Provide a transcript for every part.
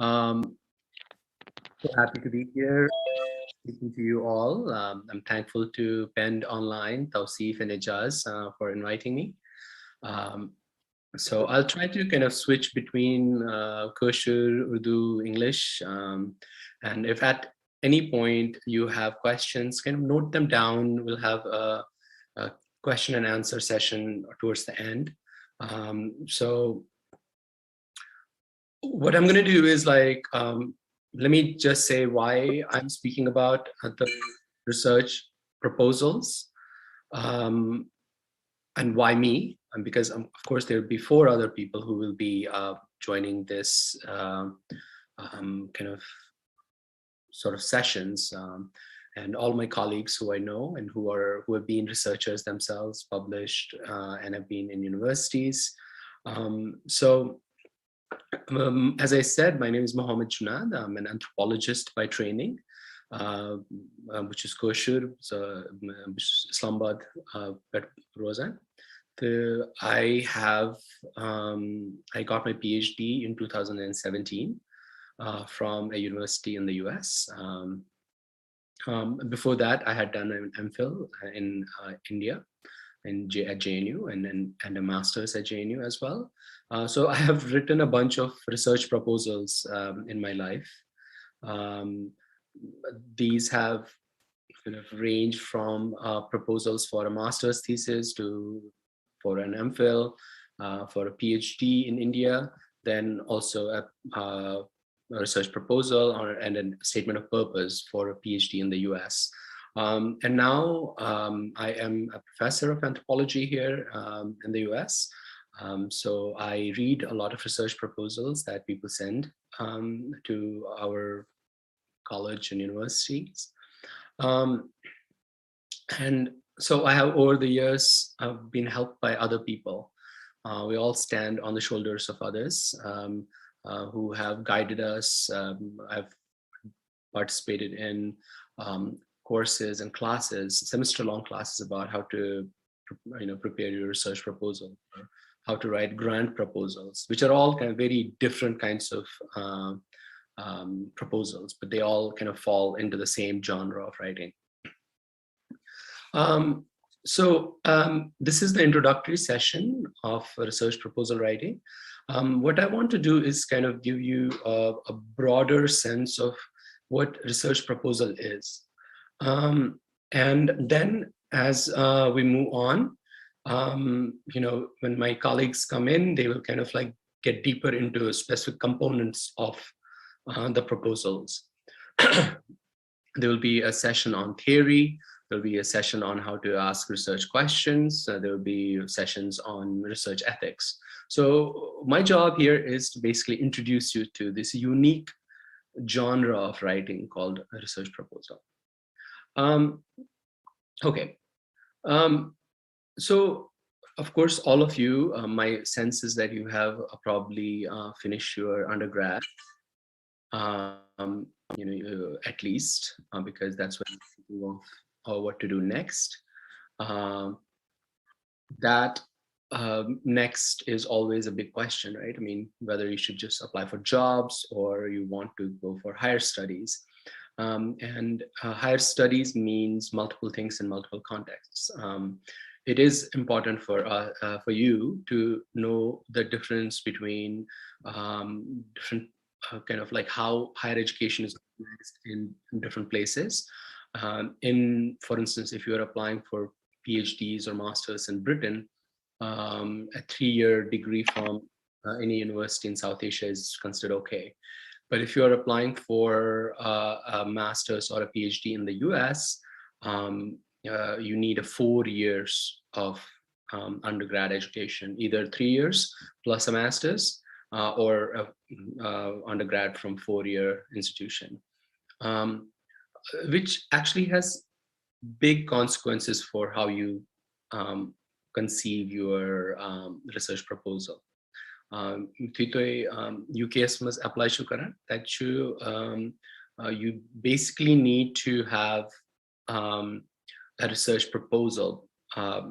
Um, so happy to be here speaking to you all. I'm thankful to Bend Online, Tausif and Ijaz for inviting me. Um, so I'll try to kind of switch between Kosher, Urdu, English. And if at any point you have questions, kind of note them down. We'll have a question and answer session towards the end. So what I'm going to do is let me just say why I'm speaking about the research proposals um, and why me. And because, of course, there will be four other people who will be joining this kind of sort of sessions. And all my colleagues who I know and who have been researchers themselves, published, and have been in universities. So as I said, my name is Mohammed Junaid. I'm an anthropologist by training, uh, which is kosher, so Islamabad, Rozan. I got my PhD in 2017 from a university in the US. Before that, I had done an MPhil in India at JNU and a master's at JNU as well. So I have written a bunch of research proposals in my life. Um, these have kind of ranged from proposals for a master's thesis to for an MPhil, for a PhD in India, then also a research proposal and a statement of purpose for a PhD in the US. And now I am a professor of anthropology here in the US. So I read a lot of research proposals that people send to our college and universities. Um, and so I have, over the years, I've been helped by other people. We all stand on the shoulders of others who have guided us. I've participated in courses and classes, semester-long classes about how to, prepare your research proposal, or how to write grant proposals, which are all kind of very different kinds of proposals, but they all kind of fall into the same genre of writing. Um, this is the introductory session of research proposal writing. What I want to do is kind of give you a broader sense of what research proposal is. And then as we move on, when my colleagues come in, they will kind of like get deeper into specific components of the proposals. There will be a session on theory. There'll be a session on how to ask research questions. There will be sessions on research ethics. So my job here is to basically introduce you to this unique genre of writing called a research proposal. Okay. So of course, all of you, my sense is that you have probably finished your undergrad. At least because that's when you think of what to do next. That next is always a big question, right? I mean, whether you should just apply for jobs or you want to go for higher studies. And higher studies means multiple things in multiple contexts. It is important for you to know the difference between different kind of like how higher education is organized in different places. For instance, if you are applying for PhDs or masters in Britain, a 3-year degree from any university in South Asia is considered okay. But if you are applying for a master's or a PhD in the US, you need 4 years of undergrad education, either 3 years plus a master's or undergrad from 4-year institution, which actually has big consequences for how you conceive your research proposal. UKS must apply that you basically need to have a research proposal, a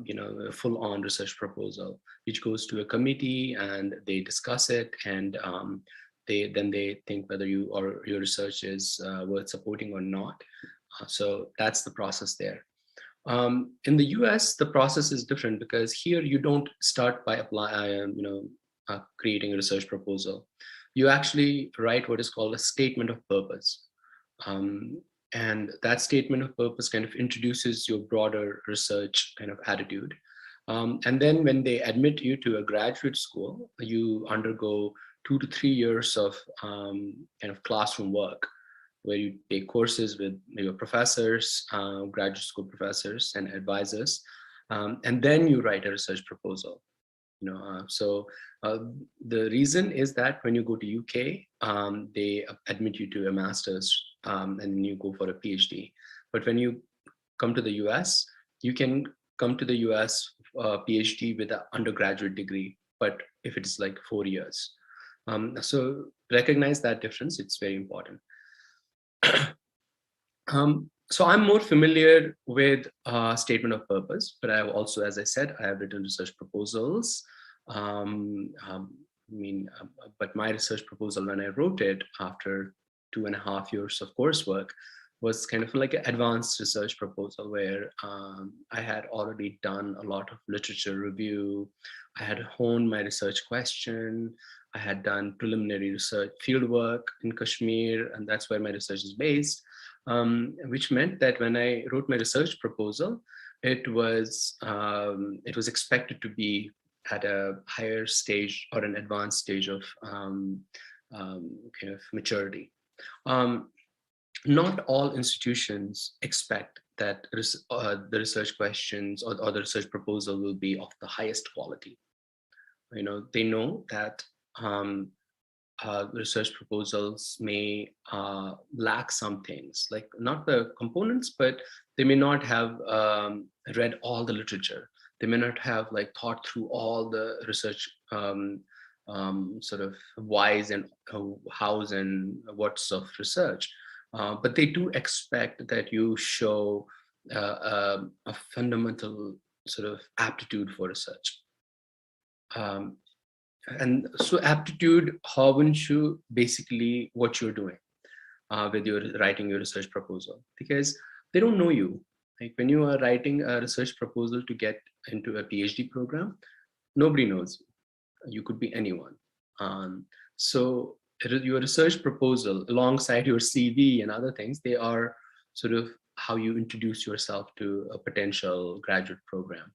full-on research proposal, which goes to a committee and they discuss it, and they think whether you or your research is worth supporting or not. So that's the process there. In the US, the process is different because here you don't start by creating a research proposal. You actually write what is called a statement of purpose. Um, and that statement of purpose kind of introduces your broader research kind of attitude. And then when they admit you to a graduate school, you undergo 2 to 3 years of kind of classroom work where you take courses with your professors, graduate school professors and advisors, and then you write a research proposal. So the reason is that when you go to UK, they admit you to a master's, and then you go for a PhD. But when you come to the US, you can come to the US PhD with an undergraduate degree, but if it's like 4 years. So recognize that difference, it's very important. So I'm more familiar with statement of purpose, but I have also, as I said, I have written research proposals. But my research proposal, when I wrote it after 2.5 years of coursework, was kind of like an advanced research proposal where I had already done a lot of literature review. I had honed my research question. I had done preliminary research fieldwork in Kashmir, and that's where my research is based. Which meant that when I wrote my research proposal, it was expected to be at a higher stage or an advanced stage of kind of maturity. Not all institutions expect that the research questions or the research proposal will be of the highest quality. They know that research proposals may lack some things, like not the components, but they may not have read all the literature. They may not have like thought through all the research sort of whys and hows and what's of research. But they do expect that you show a fundamental sort of aptitude for research. And so aptitude haven't you basically what you're doing with your writing your research proposal, because they don't know you. Like when you are writing a research proposal to get into a PhD program, nobody knows you. You could be anyone. So your research proposal alongside your CV and other things, they are sort of how you introduce yourself to a potential graduate program.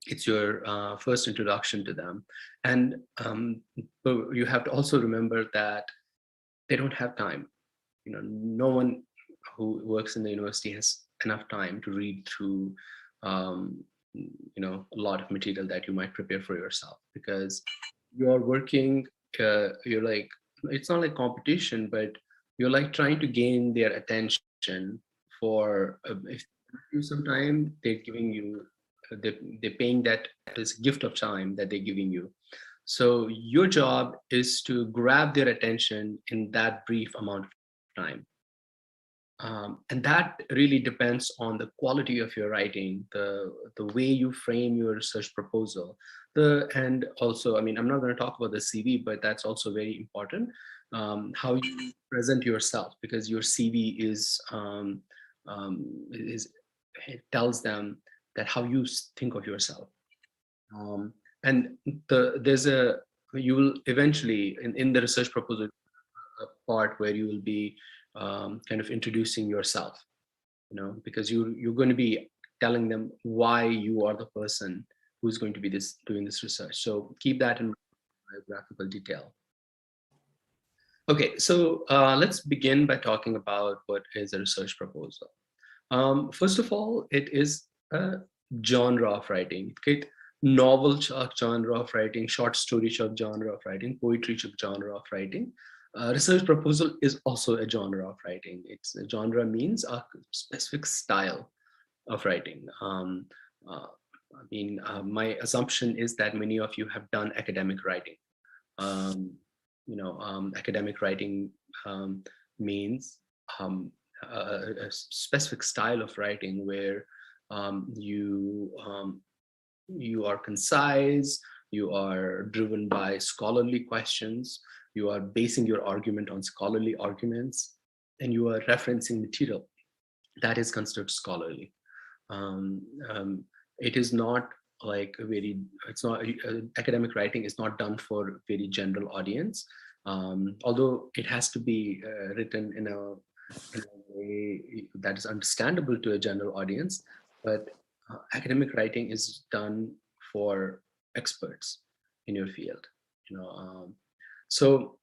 It's your first introduction to them. And you have to also remember that they don't have time. No one who works in the university has enough time to read through a lot of material that you might prepare for yourself, because you're working, you're like, it's not like competition, but you're like trying to gain their attention for if you some time, they're giving you, they're paying that this gift of time that they're giving you. So your job is to grab their attention in that brief amount of time. And that really depends on the quality of your writing, the way you frame your research proposal. And also, I mean, I'm not going to talk about the CV, but that's also very important. How you present yourself, because your CV it tells them that how you think of yourself. And you will eventually in the research proposal part where you will be kind of introducing yourself, because you're going to be telling them why you are the person who's going to be doing this research. So keep that in biographical detail. Okay, so let's begin by talking about what is a research proposal. First of all, it is a genre of writing. Okay? Novel genre of writing, short story genre of writing, poetry genre of writing. Research proposal is also a genre of writing. It's a genre means a specific style of writing. My assumption is that many of you have done academic writing. Academic writing means a specific style of writing where you are concise, you are driven by scholarly questions, you are basing your argument on scholarly arguments, and you are referencing material that is considered scholarly. um, um, it is not like a very, it's not, academic writing is not done for very general audience, although it has to be written in a way that is understandable to a general audience. But academic writing is done for experts in your field, you know. So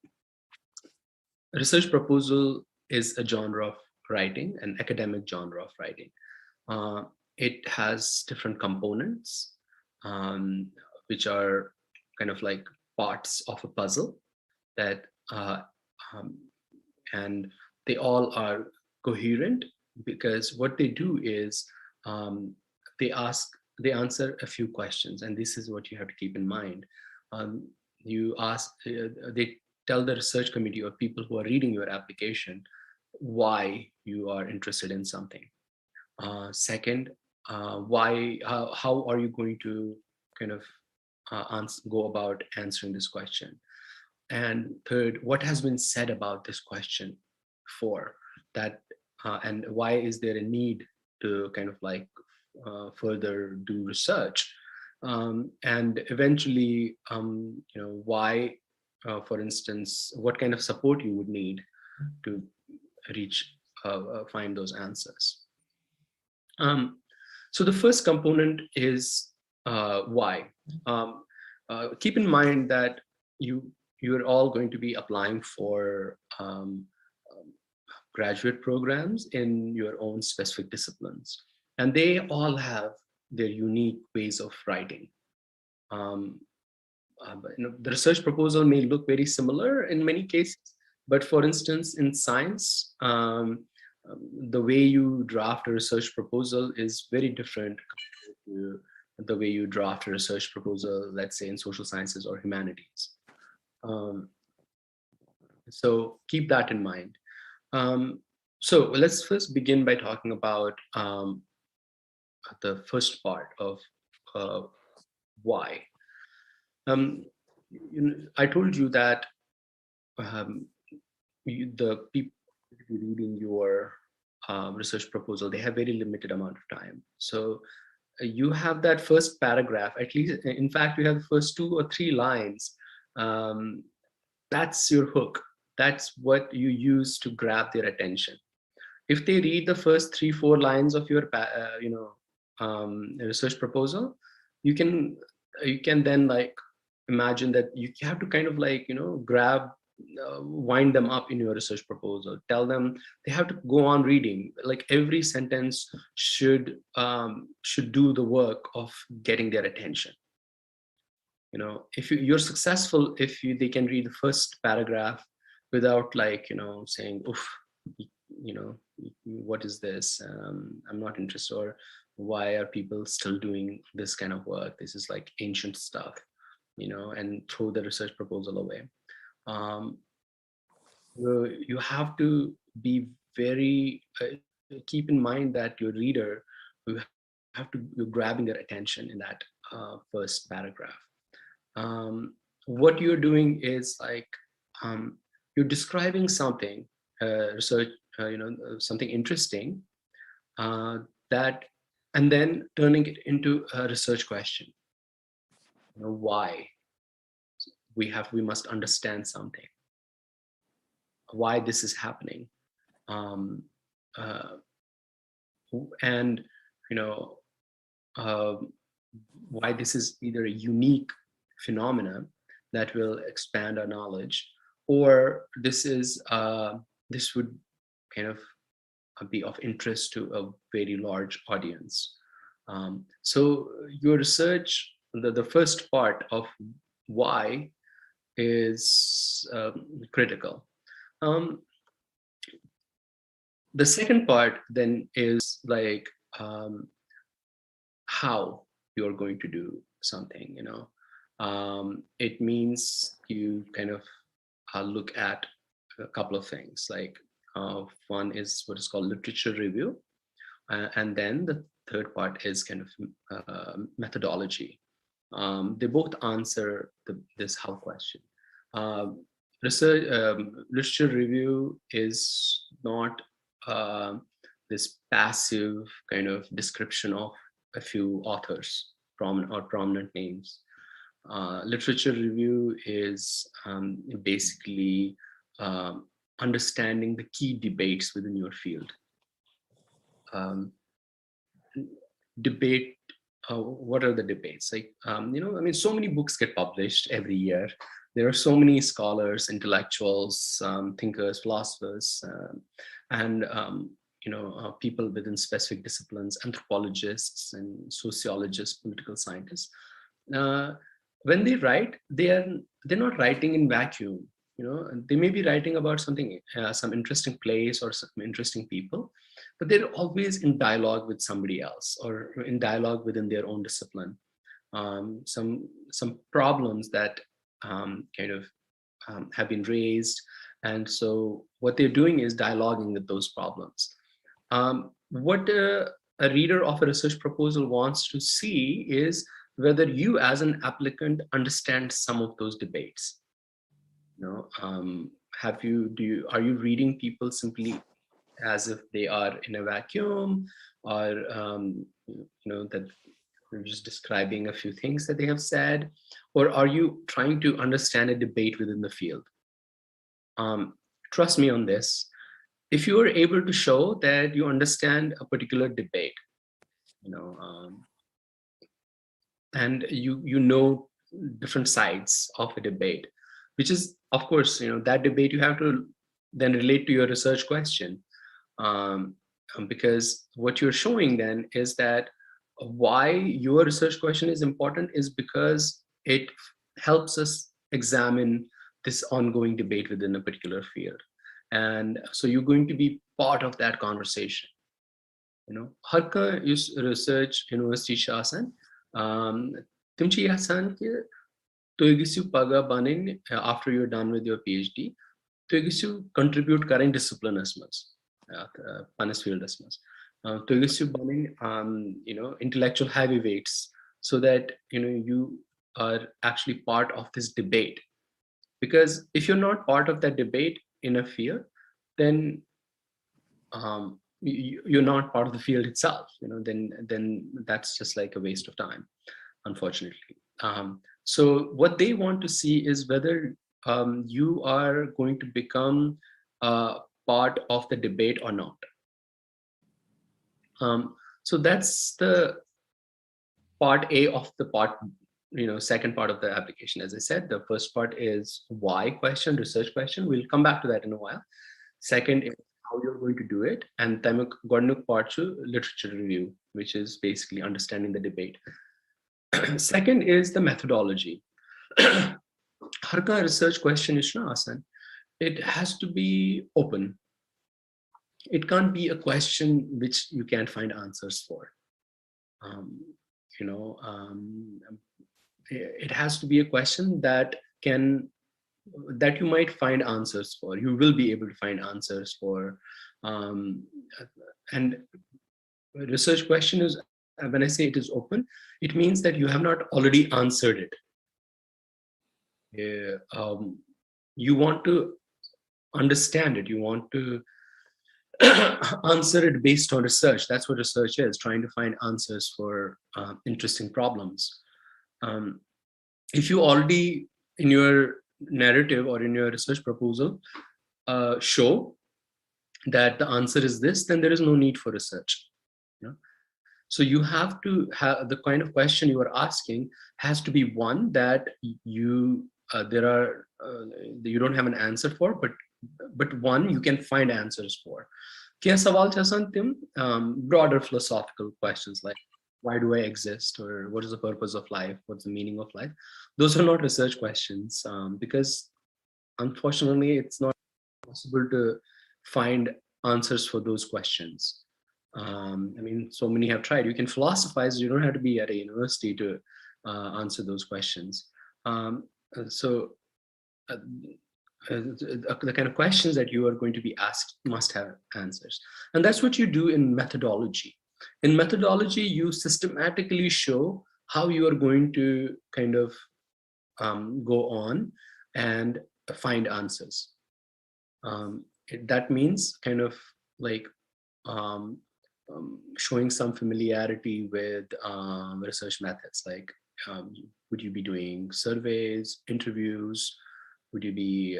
research proposal is a genre of writing, an academic genre of writing. uh, it has different components, um, which are kind of like parts of a puzzle that, um, and they all are coherent, because what they do is, um, they ask, they answer a few questions, and this is what you have to keep in mind. Um, you ask, they tell the research committee or people who are reading your application why you are interested in something. Second, how are you going to kind of go about answering this question? And third, what has been said about this question for that, and why is there a need to kind of like further do research? And eventually, why, for instance, what kind of support you would need to reach, find those answers. Um, so the first component is why. Um, Keep in mind that you're all going to be applying for graduate programs in your own specific disciplines, and they all have their unique ways of writing. Um, the research proposal may look very similar in many cases, but for instance, in science, the way you draft a research proposal is very different to the way you draft a research proposal, let's say in social sciences or humanities. Um, so keep that in mind. So let's first begin by talking about the first part of uh, why. I told you that um, the people reading your research proposal, they have very limited amount of time. So you have that first paragraph, at least, in fact, you have the first 2 or 3 lines. Um, that's your hook. That's what you use to grab their attention. If they read the first 3, 4 lines of your, research proposal, you can you can then like imagine that you have to kind of like grab, wind them up in your research proposal. Tell them they have to go on reading. Like every sentence should do the work of getting their attention. If you're successful, if they can read the first paragraph without like saying, oof, you know what is this, I'm not interested, or why are people still doing this kind of work, this is like ancient stuff, and throw the research proposal away. um, you have to be very, keep in mind that your reader, you're grabbing their attention in that first paragraph. What you're doing is like, you're describing something, research, something interesting, uh, that, and then turning it into a research question. Why we must understand something, why this is happening, um, uh, and you know uh, why this is either a unique phenomena that will expand our knowledge, or this would kind of be of interest to a very large audience. So your research, the first part of why is critical. Um, the second part then is like, um, how you're going to do something. It means you kind of look at a couple of things, like, one is what is called literature review, and then the third part is kind of methodology. They both answer this how question. Research literature review is not uh, this passive kind of description of a few authors or prominent names. Literature review is basically understanding the key debates within your field. Um, Debate, what are the debates? Like, I mean, so many books get published every year. There are so many scholars, intellectuals, thinkers, philosophers, and people within specific disciplines, anthropologists and sociologists, political scientists. Uh, when they write, they're not writing in vacuum. And they may be writing about something, some interesting place or some interesting people, but they're always in dialogue with somebody else or in dialogue within their own discipline. Some problems that have been raised, and so what they're doing is dialoguing with those problems. What a reader of a research proposal wants to see is whether you as an applicant understand some of those debates. Are you reading people simply as if they are in a vacuum, or that you're just describing a few things that they have said, or are you trying to understand a debate within the field? Trust me on this. If you are able to show that you understand a particular debate, and you know different sides of a debate, which is, of course, that debate you have to then relate to your research question, because what you're showing then is that why your research question is important is because it helps us examine this ongoing debate within a particular field, and so you're going to be part of that conversation. हर कहाँ research university shasan tim chi yasan ke to igisiu paga banin after you're done with your PhD to igisiu contribute current discipline as much panis field as much to igisiu banin intellectual heavyweights, so that you are actually part of this debate. Because if you're not part of that debate in a field, then you're not part of the field itself. Then that's just like a waste of time, unfortunately. So what they want to see is whether you are going to become part of the debate or not. So that's the part A of the second part of the application. As I said, the first part is why question, research question. We'll come back to that in a while. Second is how you're going to do it. And then part two, literature review, which is basically understanding the debate. Second is the methodology. Harka research question is asan. It has to be open. It can't be a question which you can't find answers for. It has to be a question that you might find answers for. You will be able to find answers for. And research question is, when I say it is open, it means that you have not already answered it. You want to understand it. You want to answer it based on research. That's what research is, trying to find answers for interesting problems. If you already, in your narrative or in your research proposal, show that the answer is this, then there is no need for research. So you have to have the kind of question you are asking has to be one that you don't have an answer for, but one you can find answers for. Broader philosophical questions like, why do I exist, or what is the purpose of life, what's the meaning of life? Those are not research questions, because unfortunately it's not possible to find answers for those questions. I mean, so many have tried. You can philosophize, you don't have to be at a university to answer those questions. The kind of questions that you are going to be asked must have answers. And that's what you do in methodology. In methodology, you systematically show how you are going to kind of go on and find answers. That means kind of like um, showing some familiarity with research methods, like would you be doing surveys, interviews? Would you be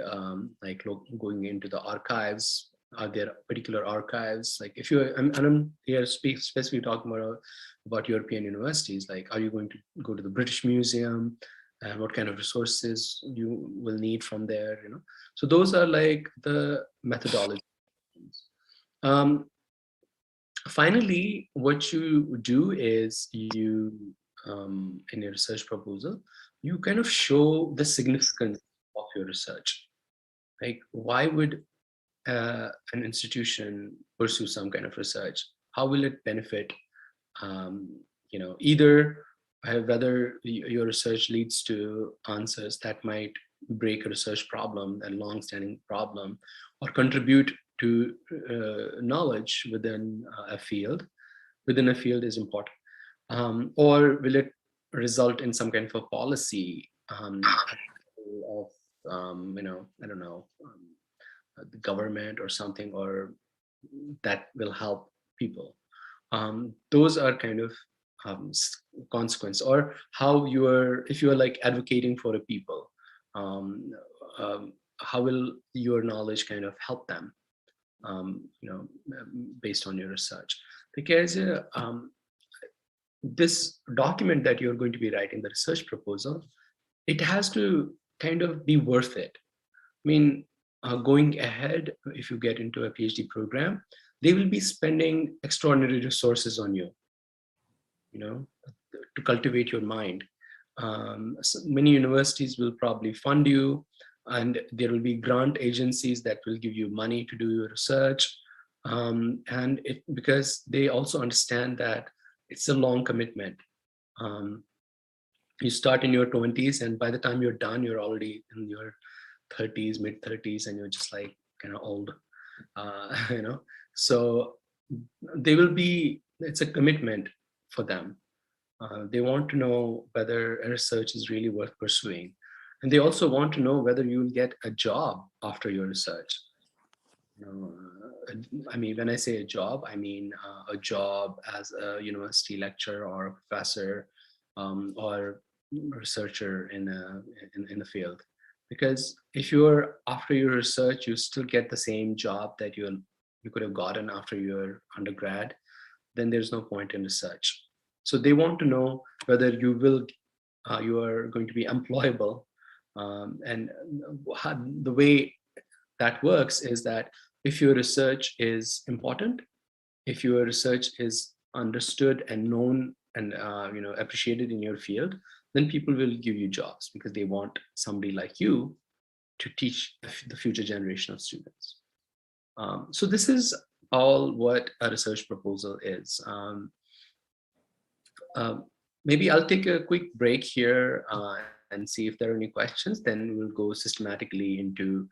like going into the archives? Are there particular archives? Like if you're, and I'm here specifically talking about European universities, like are you going to go to the British Museum? And what kind of resources you will need from there, you know? So those are like the methodology. Um, Finally, what you do is you, in your research proposal, you kind of show the significance of your research. Like, why would an institution pursue some kind of research? How will it benefit? Either whether your research leads to answers that might break a research problem, a long-standing problem, or contribute to knowledge a field. Within a field is important, or will it result in some kind of a policy of I don't know, the government or something, or that will help people. Those are kind of um, consequence, or how you are, if you are like advocating for a people, um, how will your knowledge kind of help them, based on your research. Because this document that you're going to be writing, the research proposal, it has to kind of be worth it. I mean, going ahead, if you get into a PhD program, they will be spending extraordinary resources on you, you know, to cultivate your mind. So many universities will probably fund you, and there will be grant agencies that will give you money to do your research. And it, because they also understand that it's a long commitment. Um, you start in your 20s, and by the time you're done, you're already in your 30s, mid 30s, and you're just like kind of old, So they will be, it's a commitment for them. They want to know whether a research is really worth pursuing. And they also want to know whether you will get a job after your research. I mean, when I say a job, I mean a job as a university lecturer or a professor, or researcher in the field. Because if you're after your research, you still get the same job that you could have gotten after your undergrad, then there's no point in research. So they want to know whether you are going to be employable, and the way that works is that if your research is important, if your research is understood and known and appreciated in your field, then people will give you jobs because they want somebody like you to teach the future generation of students. So this is all what a research proposal is. Maybe I'll take a quick break here and see if there are any questions. Then we'll go systematically into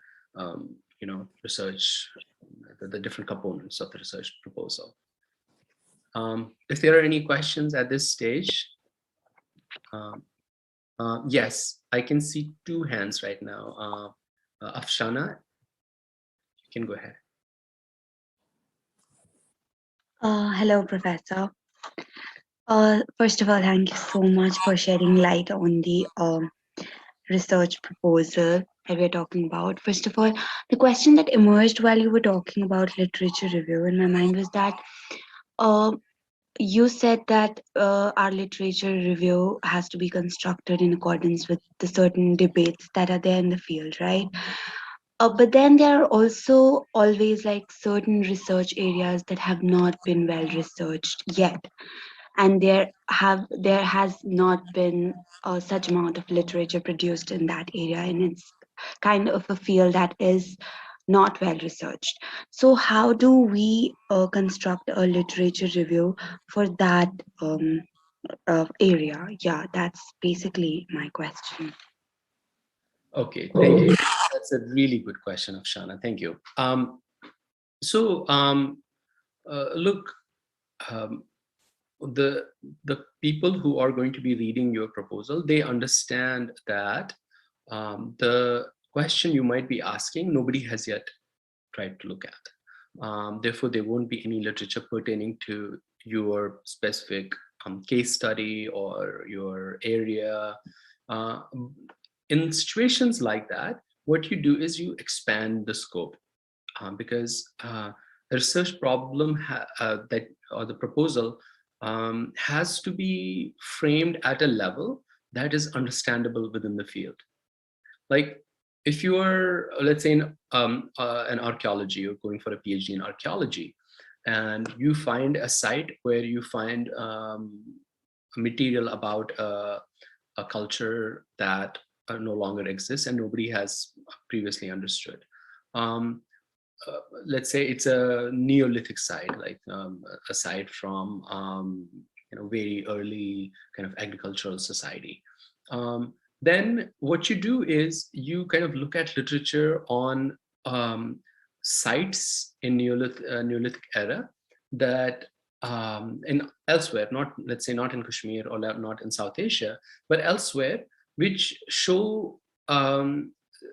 research, the different components of the research proposal. If there are any questions at this stage, yes, I can see two hands right now. Afshana, you can go ahead. Hello, Professor. First of all, thank you so much for shedding light on the research proposal that we're talking about. First of all, the question that emerged while you were talking about literature review in my mind was that uh, you said that our literature review has to be constructed in accordance with the certain debates that are there in the field, right? But then there are also always like certain research areas that have not been well researched yet, and there has not been such amount of literature produced in that area, and it's kind of a field that is not well researched. So how do we construct a literature review for that area? Yeah, that's basically my question. Okay, thank you. That's a really good question, Afshana. Thank you. So look, um, the the people who are going to be reading your proposal, they understand that the question you might be asking, nobody has yet tried to look at. Therefore, there won't be any literature pertaining to your specific case study or your area. Uh, in situations like that, what you do is you expand the scope, because the research problem that or the proposal has to be framed at a level that is understandable within the field. Like if you are, let's say, in archaeology, you're going for a PhD in archaeology, and you find a site where you find material about a culture that no longer exists and nobody has previously understood. Um, let's say it's a Neolithic site, like a site from very early kind of agricultural society. Then what you do is you kind of look at literature on sites in Neolithic era that in elsewhere, not, let's say, not in Kashmir or not in South Asia, but elsewhere, which show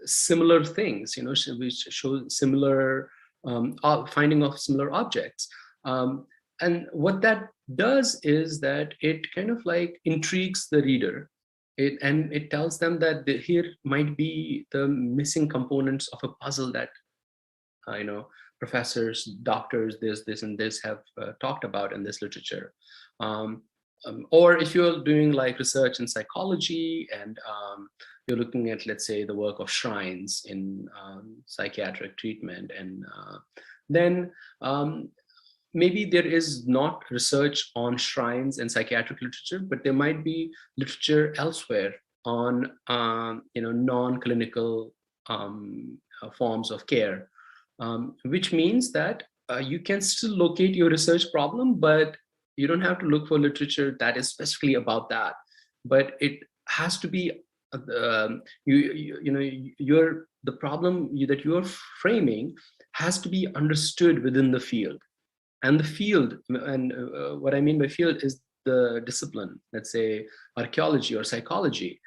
similar things, which show similar finding of similar objects. And what that does is that it kind of like intrigues the reader. And it tells them that here might be the missing components of a puzzle that professors, doctors, this and this have talked about in this literature. Or if you're doing like research in psychology and you're looking at, let's say, the work of shrines in psychiatric treatment, and then maybe there is not research on shrines and psychiatric literature, but there might be literature elsewhere on non-clinical forms of care, which means that you can still locate your research problem, but you don't have to look for literature that is specifically about that. But it has to be the problem that you're framing has to be understood within the field. And the field, and what I mean by field is the discipline, let's say archaeology or psychology.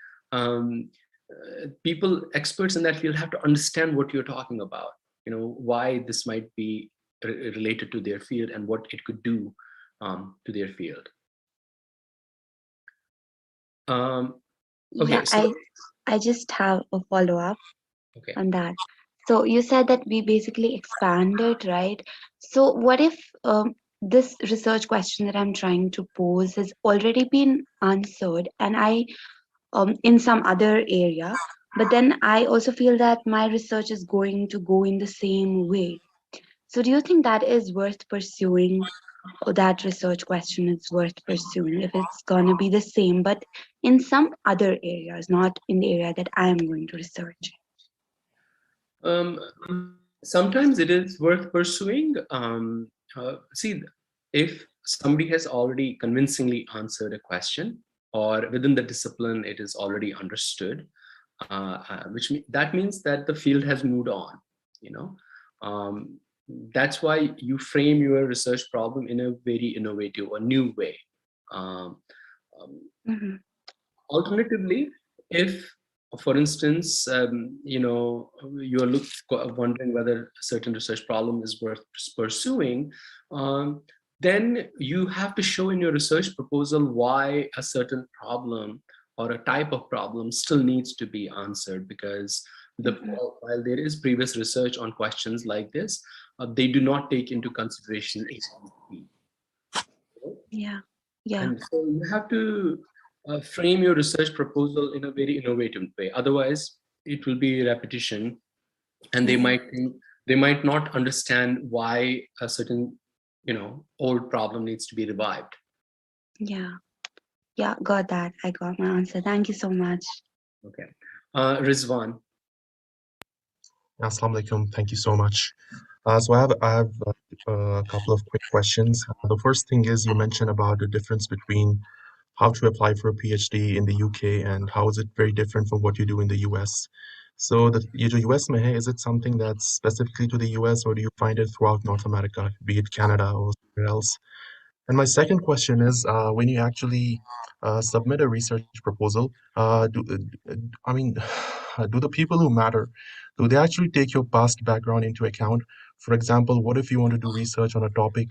People, experts in that field, have to understand what you're talking about, why this might be related to their field and what it could do to their field. Okay, Yeah, so I just have a follow-up okay. on that. So you said that we basically expanded, right? So what if this research question that I'm trying to pose has already been answered, and I in some other area, but then I also feel that my research is going to go in the same way. So do you think that is worth pursuing, or that research question is worth pursuing if it's going to be the same, but in some other areas, not in the area that I am going to research? Um, Sometimes it is worth pursuing. See, if somebody has already convincingly answered a question, or within the discipline it is already understood, that means that the field has moved on. Um, that's why you frame your research problem in a very innovative or new way. Um, Mm-hmm. Alternatively, if, for instance, you're wondering whether a certain research problem is worth pursuing, then you have to show in your research proposal why a certain problem or a type of problem still needs to be answered, because Mm-hmm. while there is previous research on questions like this, they do not take into consideration ACP. Yeah, yeah, And so you have to frame your research proposal in a very innovative way. Otherwise, it will be repetition, and mm-hmm. they might not understand why a certain old problem needs to be revived. Yeah, yeah, got that. I got my answer. Thank you so much. Okay, Rizwan. Assalamu alaikum. Thank you so much. So I have a couple of quick questions. The first thing is you mentioned about the difference between how to apply for a PhD in the UK and how is it very different from what you do in the US. So the US Mehe, is it something that's specifically to the US, or do you find it throughout North America, be it Canada or somewhere else? And my second question is, when you actually submit a research proposal, I mean, do the people who matter, do they actually take your past background into account? For example, what if you want to do research on a topic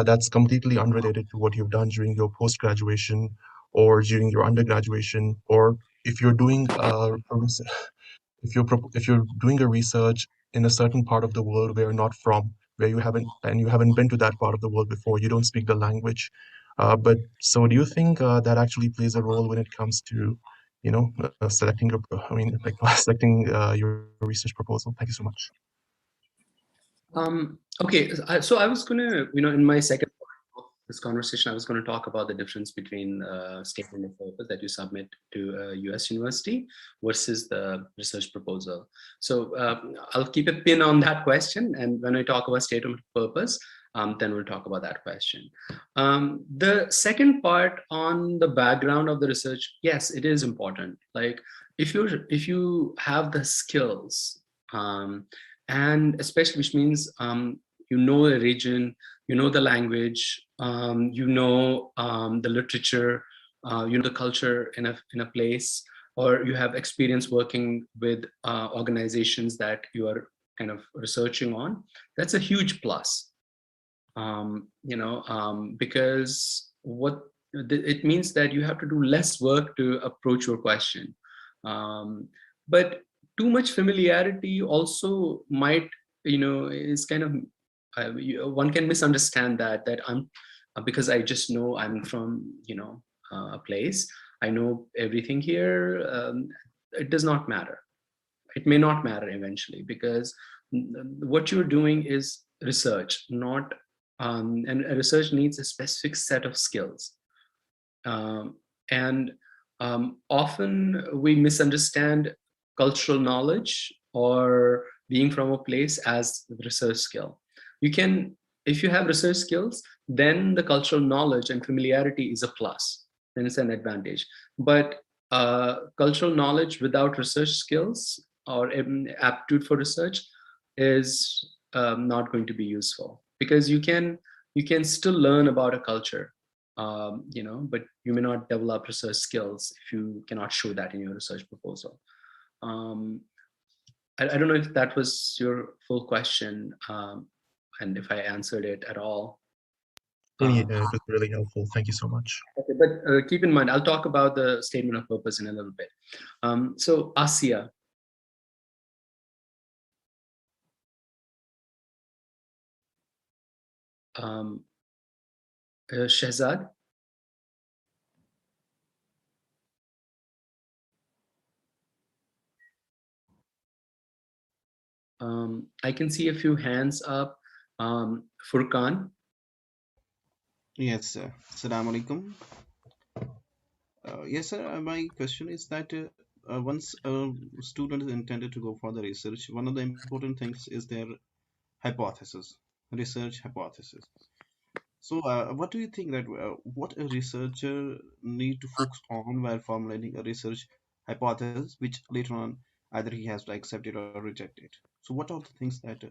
that's completely unrelated to what you've done during your post-graduation or during your undergraduation, or if you're doing if you're doing a research in a certain part of the world where you're not from, where you haven't been to that part of the world before, you don't speak the language. But so do you think that actually plays a role when it comes to, selecting your, I mean, like selecting your research proposal? Thank you so much. Okay, so I was gonna, in my second part of this conversation, I was going to talk about the difference between statement of purpose that you submit to a US university versus the research proposal. So I'll keep a pin on that question, and when I talk about statement of purpose, then we'll talk about that question. The second part on the background of the research, yes, it is important. Like if you have the skills, and especially, which means you know a region, you know the language, you know the literature, you know the culture in a place, or you have experience working with organizations that you are kind of researching on. That's a huge plus, because it means that you have to do less work to approach your question. But too much familiarity also might, is kind of, one can misunderstand that I'm, because I just know I'm from, a place, I know everything here. It does not matter. It may not matter eventually, because what you're doing is research, not, and research needs a specific set of skills. And often we misunderstand cultural knowledge or being from a place as research skill. You can, if you have research skills, then the cultural knowledge and familiarity is a plus, then it's an advantage. But cultural knowledge without research skills or aptitude for research is not going to be useful, because you can still learn about a culture, but you may not develop research skills if you cannot show that in your research proposal. I don't know if that was your full question, and if I answered it at all. It was really helpful. Thank you so much. Okay, but keep in mind, I'll talk about the statement of purpose in a little bit. So Asia. Shehzad. I can see a few hands up. Furkan. Yes, sir. Assalamu alaikum. Yes, sir. My question is that once a student is intended to go for the research, one of the important things is their hypothesis, research hypothesis. So, what do you think that what a researcher need to focus on while formulating a research hypothesis, which later on either he has to accept it or reject it? So, what are the things that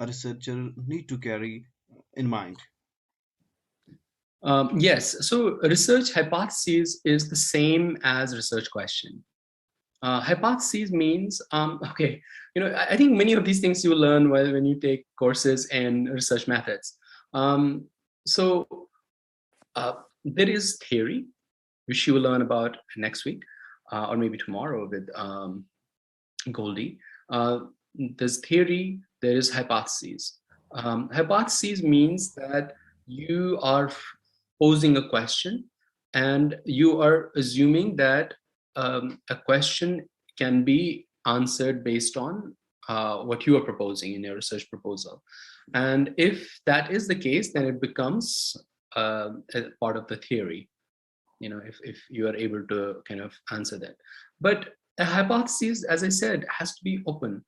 a researcher need to carry in mind? Yes, so research hypothesis is the same as research question. Hypotheses means, okay, I think many of these things you learn when you take courses in research methods. So there is theory, which you will learn about next week, or maybe tomorrow with Goldie. There's theory, there is hypotheses. Hypotheses means that you are posing a question and you are assuming that a question can be answered based on what you are proposing in your research proposal. And if that is the case, then it becomes a part of the theory, if you are able to kind of answer that. But a hypothesis, as I said, has to be open.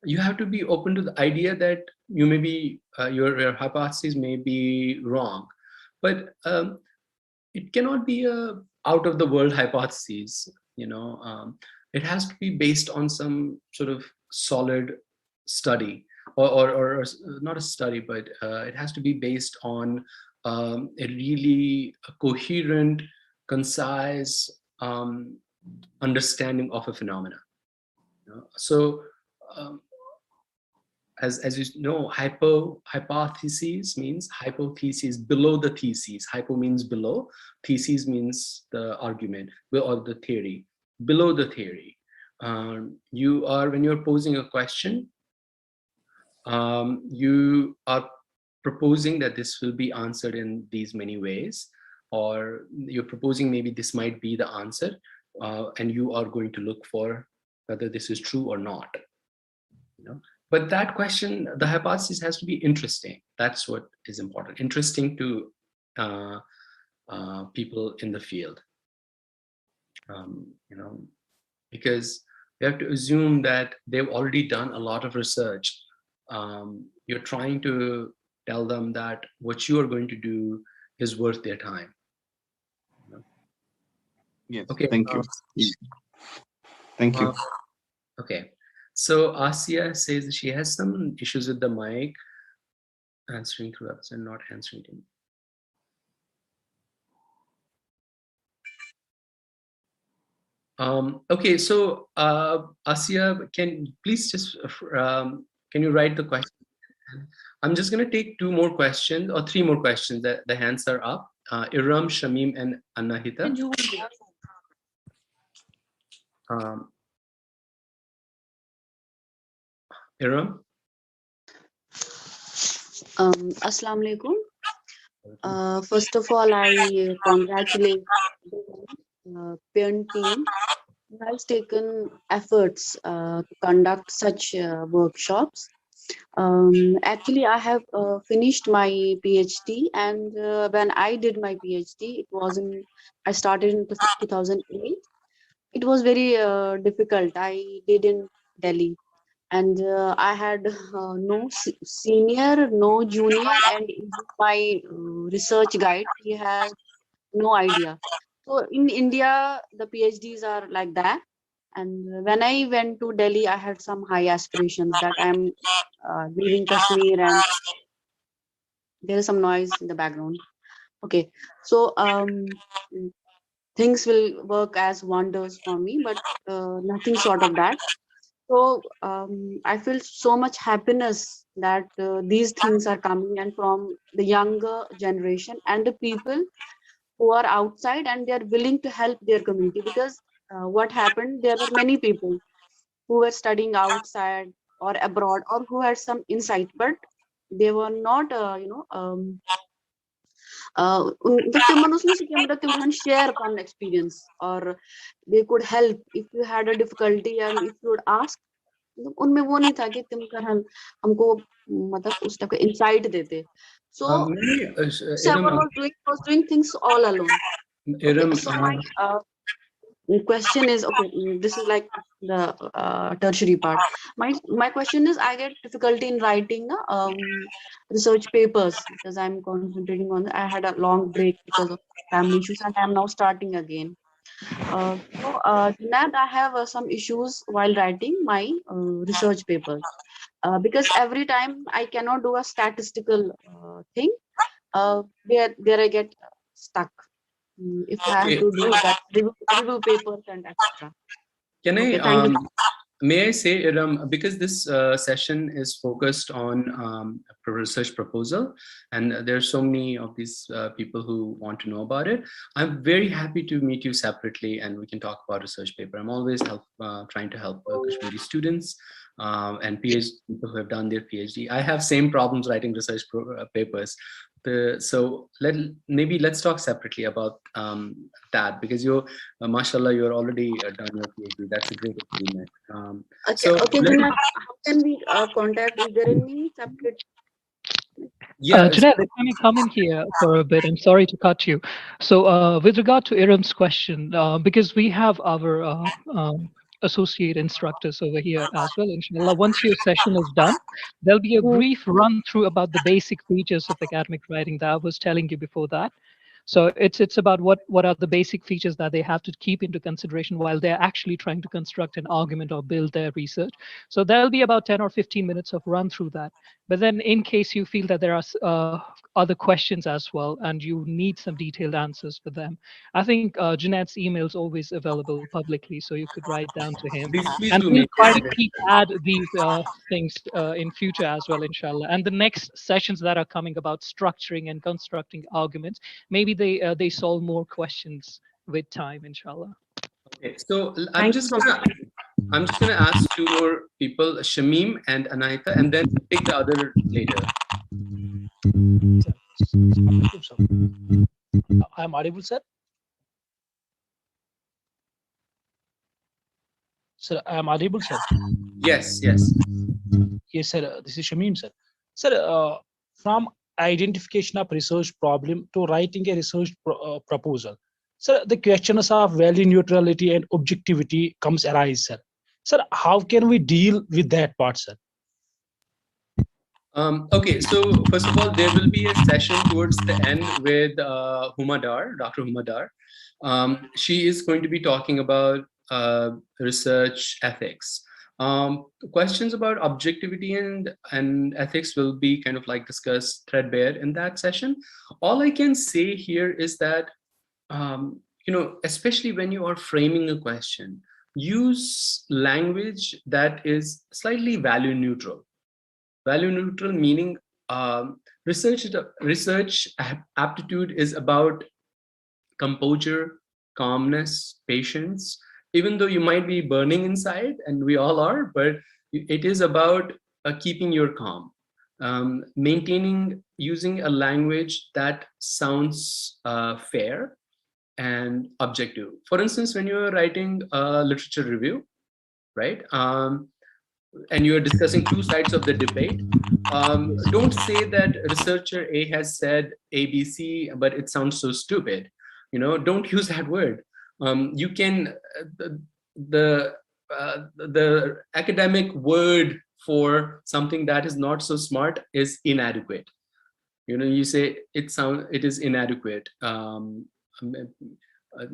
You have to be open to the idea that you may be, your hypothesis may be wrong, but it cannot be a out of the world hypothesis. It has to be based on some sort of solid study, or not a study, but it has to be based on a really coherent, concise understanding of a phenomena. So um, as you know, hypothesis means hypothesis below the thesis. Hypo means below, thesis means the argument or the theory. Below the theory, you are, when you're posing a question, you are proposing that this will be answered in these many ways, or you're proposing maybe this might be the answer, and you are going to look for whether this is true or not. But that question, the hypothesis has to be interesting. That's what is important. Interesting to people in the field, because you have to assume that they've already done a lot of research. You're trying to tell them that what you are going to do is worth their time. Yes. Okay. Thank you. Thank you. Okay. So Asia says she has some issues with the mic, answering through us and not answering to me. Okay, so Asia, can please just can you write the question? I'm just going to take two more questions or three more questions. The hands are up. Iram, Shamim, and Anahita. Iram. Assalamu alaikum. First of all, I congratulate the parent team who has taken efforts to conduct such workshops. Actually, I have finished my PhD, and when I did my PhD, I started in 2008. It was very difficult. I did in Delhi, and I had no senior, no junior, and even my research guide, he has no idea. So in India, the PhDs are like that. And when I went to Delhi, I had some high aspirations that I'm leaving Kashmir, and there is some noise in the background. Okay, so things will work as wonders for me, but nothing short of that. So I feel so much happiness that these things are coming and from the younger generation and the people who are outside and they are willing to help their community, because what happened, there were many people who were studying outside or abroad or who had some insight, but they were not they can share upon experience, or they could help if you had a difficulty and if you would ask. उनमें वो नहीं था कि तुम कर हमको मतलब उस टाइप का इंसाइट देते. So Savar was doing things all alone. Okay, so my question is, okay, this is like the tertiary part. My question is, I get difficulty in writing research papers because I'm concentrating on. I had a long break because of family issues, and I'm now starting again. Junaid, I have some issues while writing my research papers because every time I cannot do a statistical thing, there I get stuck. If I have to do that review papers and etc. Can Okay, I? thank you. May I say, Iram, because this session is focused on a research proposal, and there are so many of these people who want to know about it, I'm very happy to meet you separately and we can talk about research paper. I'm always trying to help Kashmiri students and PhD people who have done their PhD. I have same problems writing research papers. So let's talk separately about that, because mashallah, you're already done your PhD. That's a great achievement. Okay, Junaid, how can we contact? Is there any separate? Yeah, Junaid, let me come in here for a bit. I'm sorry to cut you. So with regard to Iram's question, because we have our associate instructors over here as well, inshallah, once your session is done, there'll be a brief run through about the basic features of academic writing that I was telling you before that. So it's about what are the basic features that they have to keep into consideration while they're actually trying to construct an argument or build their research. So there'll be about 10 or 15 minutes of run through that. But then in case you feel that there are other questions as well and you need some detailed answers for them, I think Junaid's email is always available publicly, so you could write down to him. Please And do we'll make try to it. keep add these things in future as well, inshallah. And the next sessions that are coming about structuring and constructing arguments, maybe they solve more questions with time, inshallah. Okay, so Thank you, Professor. I'm just gonna ask two more people, Shamim and Anahita, and then take the other later. I am audible, sir. Sir, I am audible, sir. Yes, yes. Yes, sir. This is Shamim, sir. Sir, from identification of research problem to writing a research proposal, sir, the questions of value neutrality and objectivity comes arise, sir. Sir, how can we deal with that part, sir? Okay, so first of all, there will be a session towards the end with Dr. Humadar. She is going to be talking about research ethics. Questions about objectivity and ethics will be kind of like discussed threadbare in that session. All I can say here is that, especially when you are framing a question, use language that is slightly value neutral. Value neutral meaning research aptitude is about composure, calmness, patience. Even though you might be burning inside, and we all are, but it is about keeping your calm, maintaining, using a language that sounds fair and objective. For instance, when you're writing a literature review, right? And you're discussing two sides of the debate, don't say that researcher A has said ABC, but it sounds so stupid. Don't use that word. You can the academic word for something that is not so smart is inadequate. You say it is inadequate.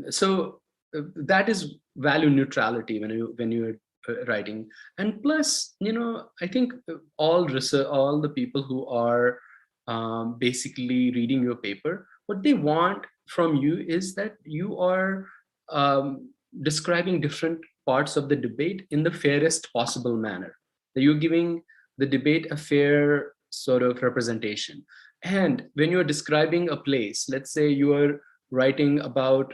So that is value neutrality when you're writing. And plus, I think all the people who are basically reading your paper, what they want from you is that you are describing different parts of the debate in the fairest possible manner, that you're giving the debate a fair sort of representation. And when you're describing a place, let's say you are writing about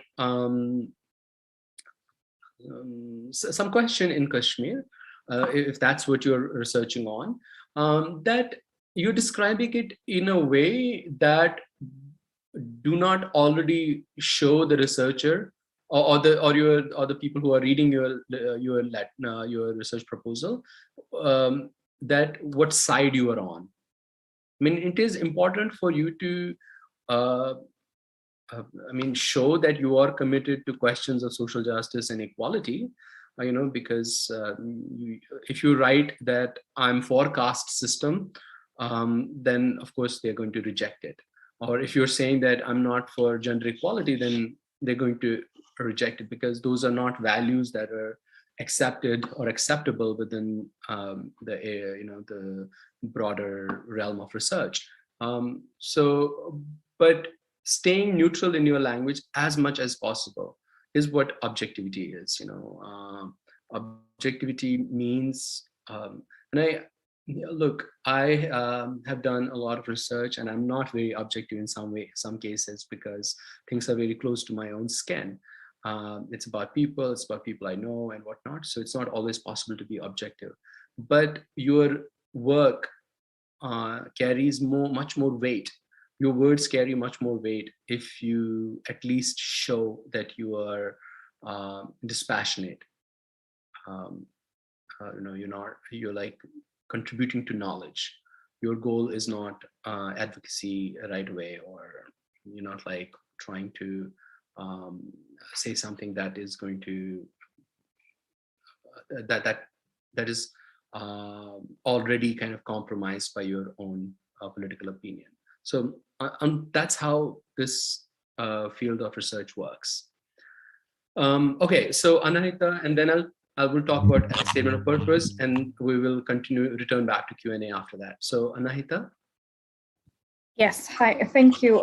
some question in Kashmir, if that's what you're researching on, that you're describing it in a way that do not already show the researcher or the people who are reading your research proposal, that what side you are on. I mean, it is important for you to show that you are committed to questions of social justice and equality, because if you write that I'm for caste system, then of course they're going to reject it. Or if you're saying that I'm not for gender equality, then they're going to reject it, because those are not values that are accepted or acceptable within the broader realm of research. But staying neutral in your language as much as possible is what objectivity is. Objectivity means, and I have done a lot of research, and I'm not very objective in some cases, because things are very close to my own skin. It's about people I know and whatnot. So it's not always possible to be objective, but your work carries much more weight. Your words carry much more weight if you at least show that you are dispassionate. You're like contributing to knowledge. Your goal is not advocacy right away, or you're not like trying to say something that is going to that is already kind of compromised by your own political opinion. So that's how this field of research works. Okay, so Anahita, and then I will talk about a statement of purpose, and we will return back to Q&A after that. So Anahita. Yes, hi, thank you.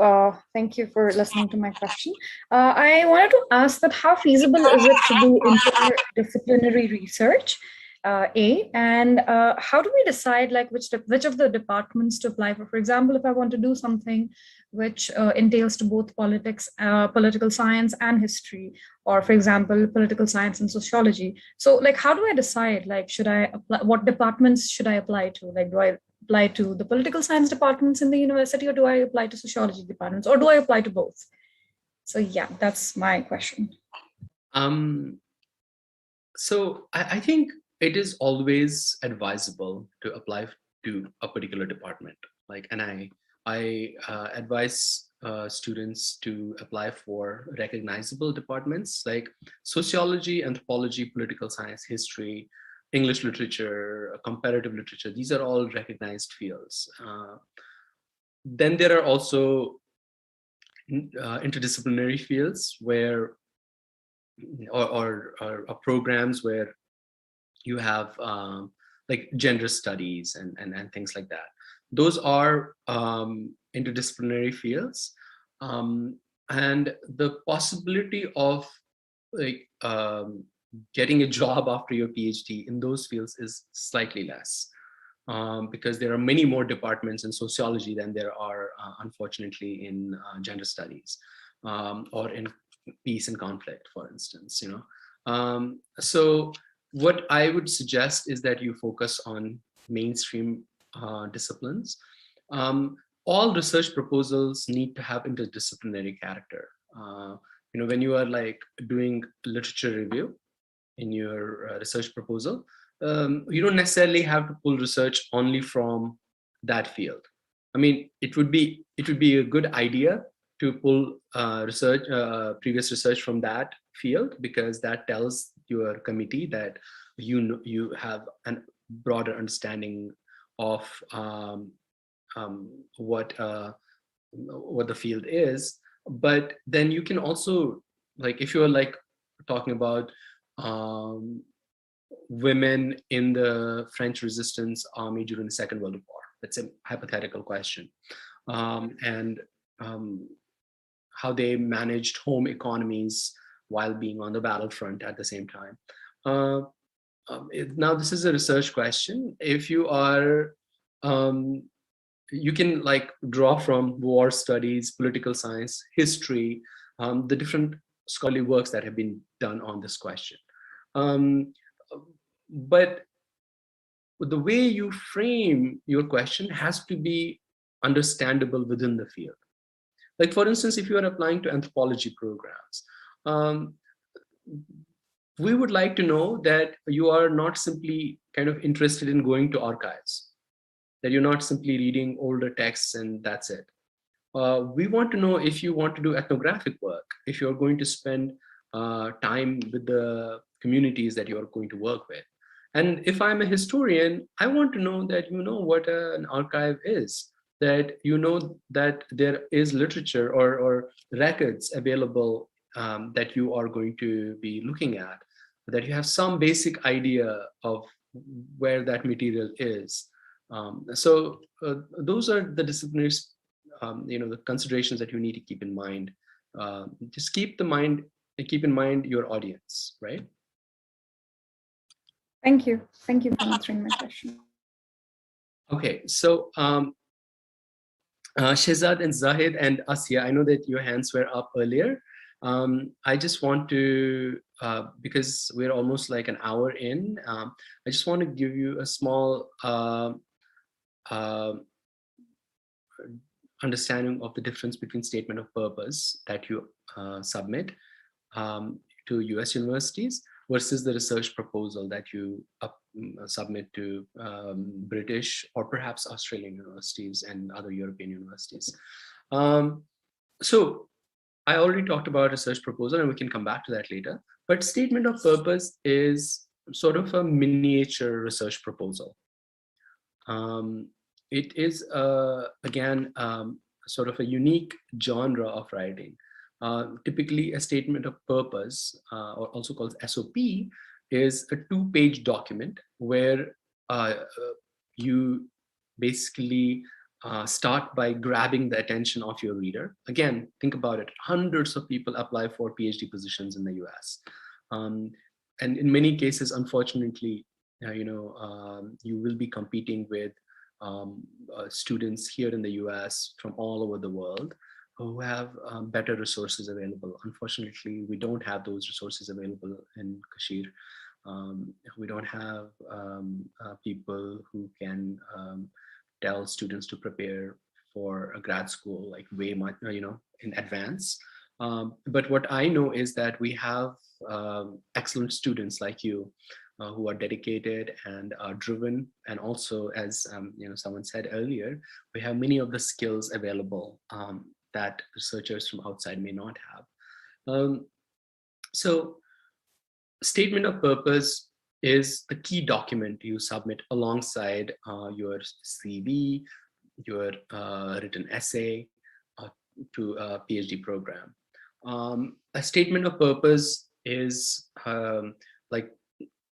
Thank you for listening to my question. I wanted to ask that how feasible is it to do interdisciplinary research, and how do we decide like which of the departments to apply for? For example, if I want to do something which entails to both political science and history, or for example, political science and sociology. So like, how do I decide, like, should I apply, what departments should I apply to? Like, do I apply to the political science departments in the university, or do I apply to sociology departments, or do I apply to both? So yeah, that's my question. So I think it is always advisable to apply to a particular department. Like, and I advise students to apply for recognizable departments like sociology, anthropology, political science, history, English literature, comparative literature. These are all recognized fields. Then there are also interdisciplinary fields where, or programs where you have like gender studies and things like that. Those are interdisciplinary fields, and the possibility of like getting a job after your PhD in those fields is slightly less, because there are many more departments in sociology than there are, unfortunately, in gender studies, or in peace and conflict, for instance. So what I would suggest is that you focus on mainstream disciplines. All research proposals need to have interdisciplinary character. When you are like doing literature review in your research proposal, you don't necessarily have to pull research only from that field. I mean, it would be a good idea to pull previous research from that field, because that tells your committee that you have a broader understanding of what the field is. But then you can also, like, if you're like talking about women in the French resistance army during the Second World War, that's a hypothetical question, and how they managed home economies while being on the battlefront at the same time. Now, this is a research question. If you are, you can like draw from war studies, political science, history, the different scholarly works that have been done on this question. But the way you frame your question has to be understandable within the field. Like, for instance, if you are applying to anthropology programs, we would like to know that you are not simply kind of interested in going to archives, that you're not simply reading older texts and that's it. We want to know if you want to do ethnographic work, if you're going to spend time with the communities that you're going to work with. And if I'm a historian, I want to know that you know what an archive is, that you know that there is literature or records available that you are going to be looking at, that you have some basic idea of where that material is. So those are the disciplinary, the considerations that you need to keep in mind. Just keep in mind your audience, right? Thank you for answering my question. Okay, so Shehzad and Zahid and Asya, I know that your hands were up earlier. I just want to, because we're almost like an hour in, I just want to give you a small understanding of the difference between statement of purpose that you submit to US universities versus the research proposal that you submit to British or perhaps Australian universities and other European universities. So I already talked about research proposal, and we can come back to that later. But statement of purpose is sort of a miniature research proposal. It is, again, sort of a unique genre of writing Typically, a statement of purpose, or also called SOP, is a 2-page document where you basically start by grabbing the attention of your reader. Again, think about it. Hundreds of people apply for PhD positions in the US. And in many cases, unfortunately, you will be competing with students here in the US from all over the world who have better resources available. Unfortunately, we don't have those resources available in Kashmir. We don't have people who can tell students to prepare for a grad school like way much, in advance. But what I know is that we have excellent students like you who are dedicated and are driven, and also, as someone said earlier, we have many of the skills available that researchers from outside may not have. So statement of purpose is the key document you submit alongside your CV, your written essay to a PhD program. A statement of purpose is like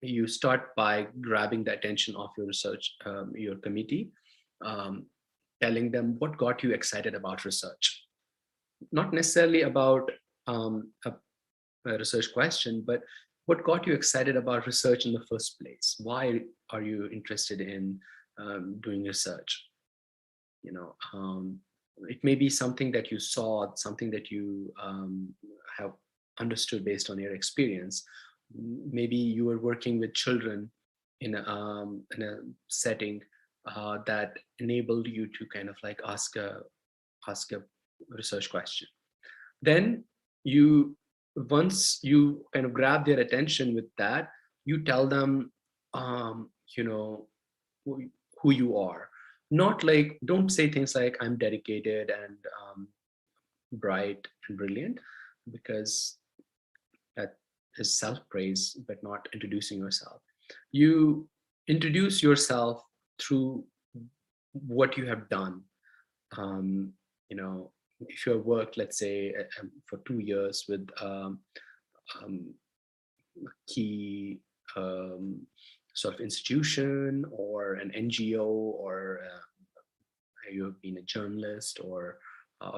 you start by grabbing the attention of your research, your committee, telling them what got you excited about research. Not necessarily about a research question, but what got you excited about research in the first place? Why are you interested in doing research? It may be something that you saw, something that you have understood based on your experience. Maybe you were working with children in a setting that enabled you to kind of like ask a research question. Then once you kind of grab their attention with that, you tell them, who you are. Not like, don't say things like I'm dedicated and bright and brilliant, because that is self-praise, but not introducing yourself. You introduce yourself through what you have done. If you have worked, let's say, for 2 years with key sort of institution or an NGO, or you have been a journalist or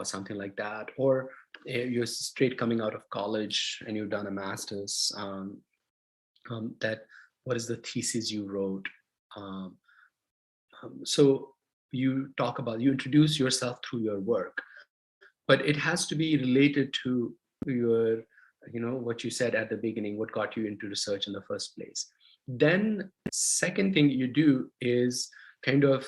something like that, or you're straight coming out of college and you've done a master's, that what is the thesis you wrote? So you introduce yourself through your work, but it has to be related to your, what you said at the beginning, what got you into research in the first place. Then second thing you do is kind of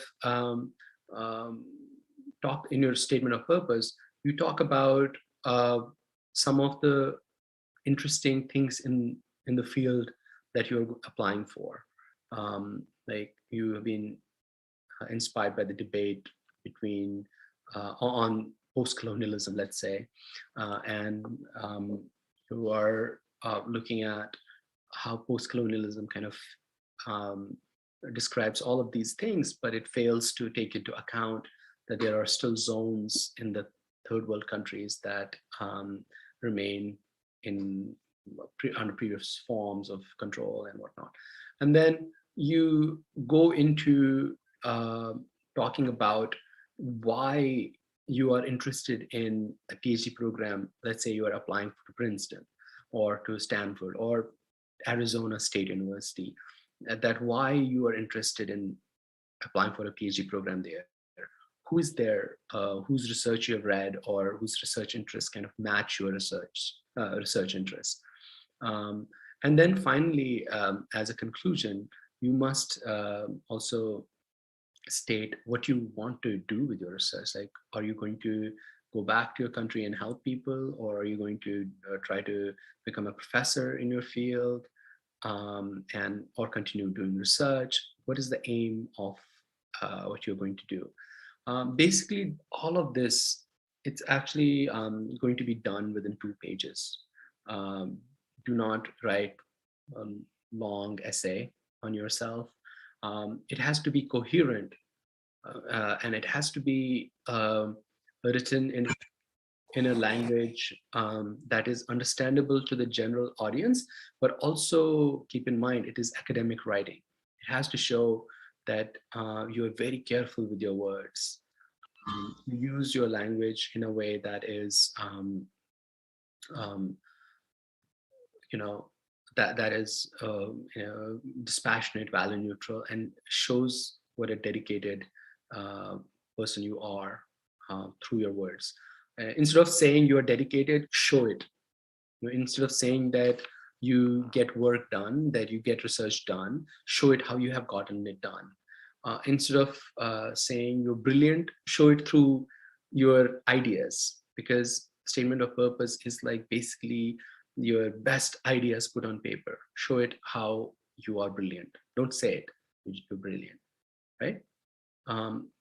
talk in your statement of purpose, you talk about some of the interesting things in the field that you're applying for. Like you have been inspired by the debate between on post-colonialism, let's say, and you are looking at how post-colonialism kind of describes all of these things, but it fails to take into account that there are still zones in the third world countries that remain under previous forms of control and whatnot. And then you go into talking about why you are interested in a PhD program. Let's say you are applying to Princeton or to Stanford or Arizona State University, that why you are interested in applying for a PhD program there. Who is there, whose research you have read, or whose research interests kind of match your research interests. And then finally, as a conclusion, you must also state what you want to do with your research. Like, are you going to go back to your country and help people, or are you going to try to become a professor in your field, or continue doing research? What is the aim of what you're going to do? Basically, all of this, it's actually going to be done within 2 pages. Do not write a long essay on yourself. It has to be coherent, and it has to be written in in a language that is understandable to the general audience, but also keep in mind it is academic writing. It has to show that you are very careful with your words. You use your language in a way that is, um, you know, that is dispassionate, value neutral, and shows what a dedicated person you are through your words. Instead of saying you are dedicated, show it. Instead of saying that you get work done, that you get research done, show it how you have gotten it done. Instead of saying you're brilliant, show it through your ideas, because statement of purpose is like basically your best ideas put on paper. Show it how you are brilliant. Don't say it, you're brilliant, right?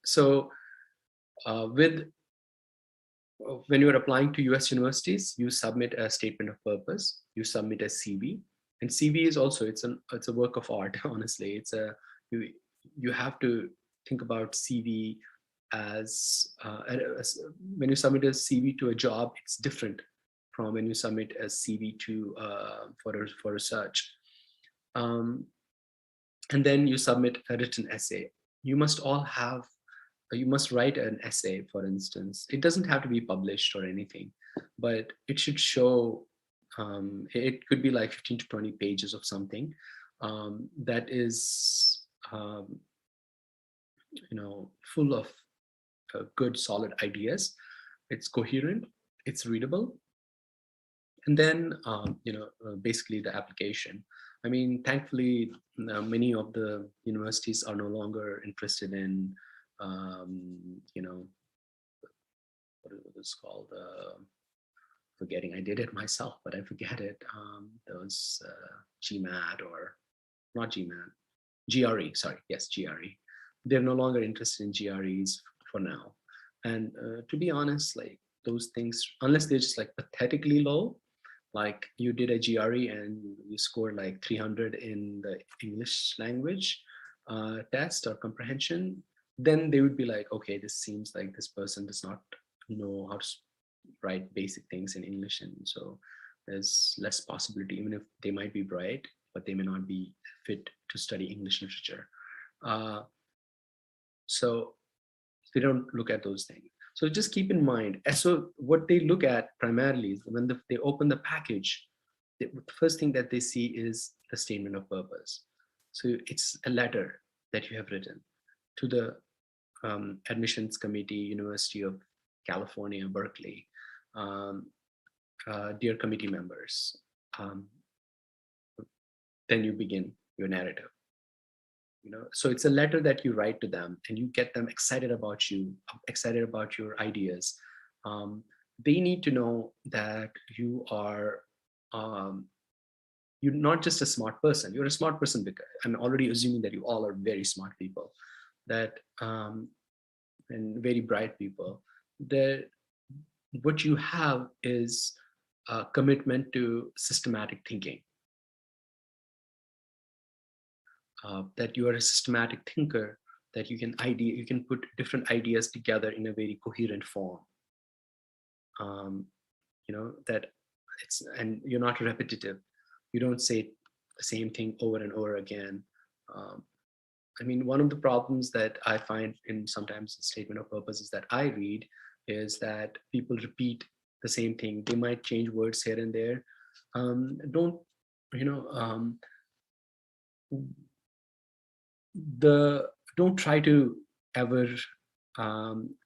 So with when you're applying to US universities, you submit a statement of purpose, you submit a CV, and CV is also, it's a work of art. Honestly, you have to think about CV as when you submit a CV to a job, it's different from when you submit a CV to for research. And then you submit a written essay. You must write an essay, for instance. It doesn't have to be published or anything, but it should show, it could be like 15 to 20 pages of something that is, full of good, solid ideas. It's coherent, it's readable. And then, basically the application. I mean, thankfully, many of the universities are no longer interested in, what is this called? Forgetting, I did it myself, but I forget it. Those GMAT or not GMAT, GRE, sorry, yes, GRE. They're no longer interested in GREs for now. And to be honest, like those things, unless they're just like pathetically low, like you did a GRE and you scored like 300 in the English language test or comprehension, then they would be like, okay, this seems like this person does not know how to write basic things in English. And so there's less possibility, even if they might be bright, but they may not be fit to study English literature. So they don't look at those things. So just keep in mind, so what they look at primarily is when they open the package, the first thing that they see is the statement of purpose. So it's a letter that you have written to the admissions committee, University of California, Berkeley. Dear committee members, then you begin your narrative. So it's a letter that you write to them, and you get them excited about you, excited about your ideas. They need to know that you are, you're not just a smart person. You're a smart person because I'm already assuming that you all are very smart people, that and very bright people. That what you have is a commitment to systematic thinking. That you are a systematic thinker, that you can put different ideas together in a very coherent form. That and you're not repetitive. You don't say the same thing over and over again. I mean, one of the problems that I find in sometimes the statement of purpose is that I read is that people repeat the same thing. They might change words here and there. Don't try to ever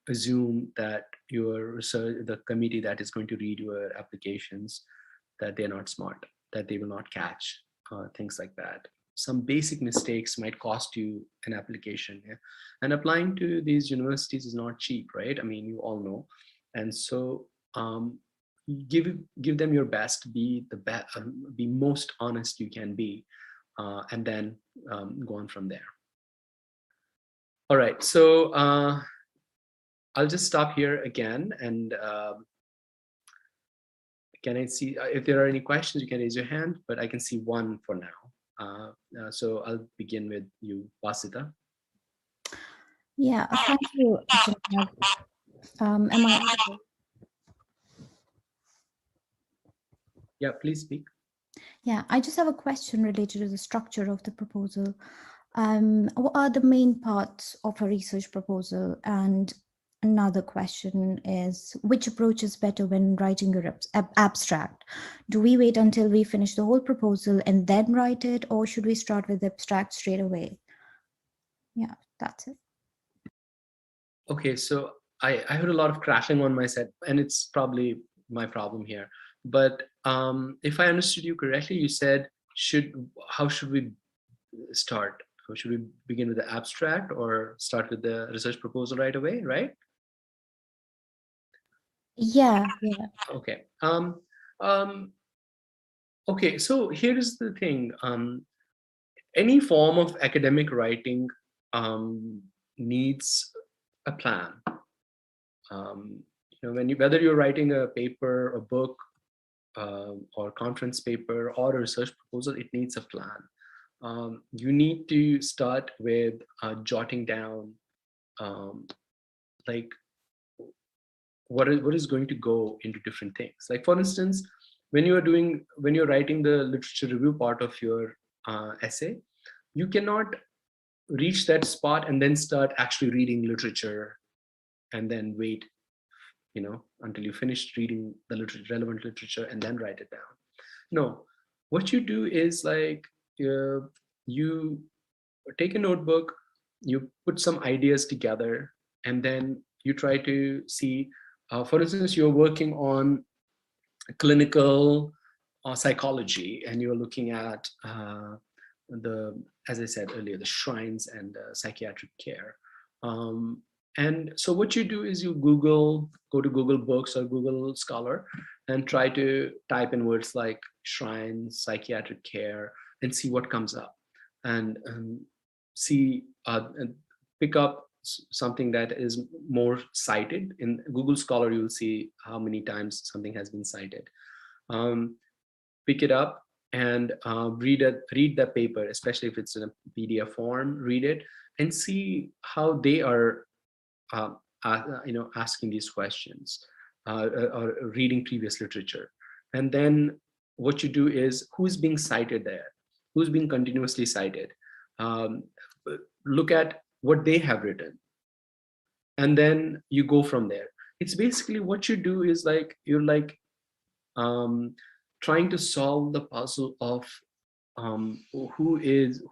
assume that your research, the committee that is going to read your applications, that they're not smart, that they will not catch things like that. Some basic mistakes might cost you an application. Yeah? And applying to these universities is not cheap, right? I mean, you all know. And so give them your best, be most honest you can be, and then go on from there. All right, so I'll just stop here again, and can I see if there are any questions? You can raise your hand, but I can see one for now. So I'll begin with you, Vasita. Yeah, thank you, Junaid. Am I audible? Yeah, please speak. Yeah, I just have a question related to the structure of the proposal. What are the main parts of a research proposal? And another question is, which approach is better when writing your abstract? Do we wait until we finish the whole proposal and then write it, or should we start with the abstract straight away? Yeah, that's it. Okay, so I heard a lot of crashing on my set, and it's probably my problem here. But if I understood you correctly, you said how should we start? Or should we begin with the abstract or start with the research proposal right away, right? Yeah. Okay. Okay, so here is the thing. Any form of academic writing needs a plan. Whether you're writing a paper, a book, or conference paper, or a research proposal, it needs a plan. You need to start with jotting down like what is going to go into different things. Like for instance, when you're writing the literature review part of your essay, you cannot reach that spot and then start actually reading literature and then wait until you finish reading the relevant literature and then write it down. No, what you do is like you take a notebook, you put some ideas together, and then you try to see, for instance, you're working on clinical psychology, and you're looking at as I said earlier, the shrines and psychiatric care. And so what you do is you go to Google Books or Google Scholar and try to type in words like shrines, psychiatric care, and see what comes up. And see, and pick up something that is more cited. In Google Scholar, you'll see how many times something has been cited. Pick it up and read that paper, especially if it's in a PDF form. Read it and see how they are asking these questions, or reading previous literature. And then what you do is, who's being cited there, who's being continuously cited. Look at what they have written, and then you go from there. It's basically what you do is like you're like trying to solve the puzzle of who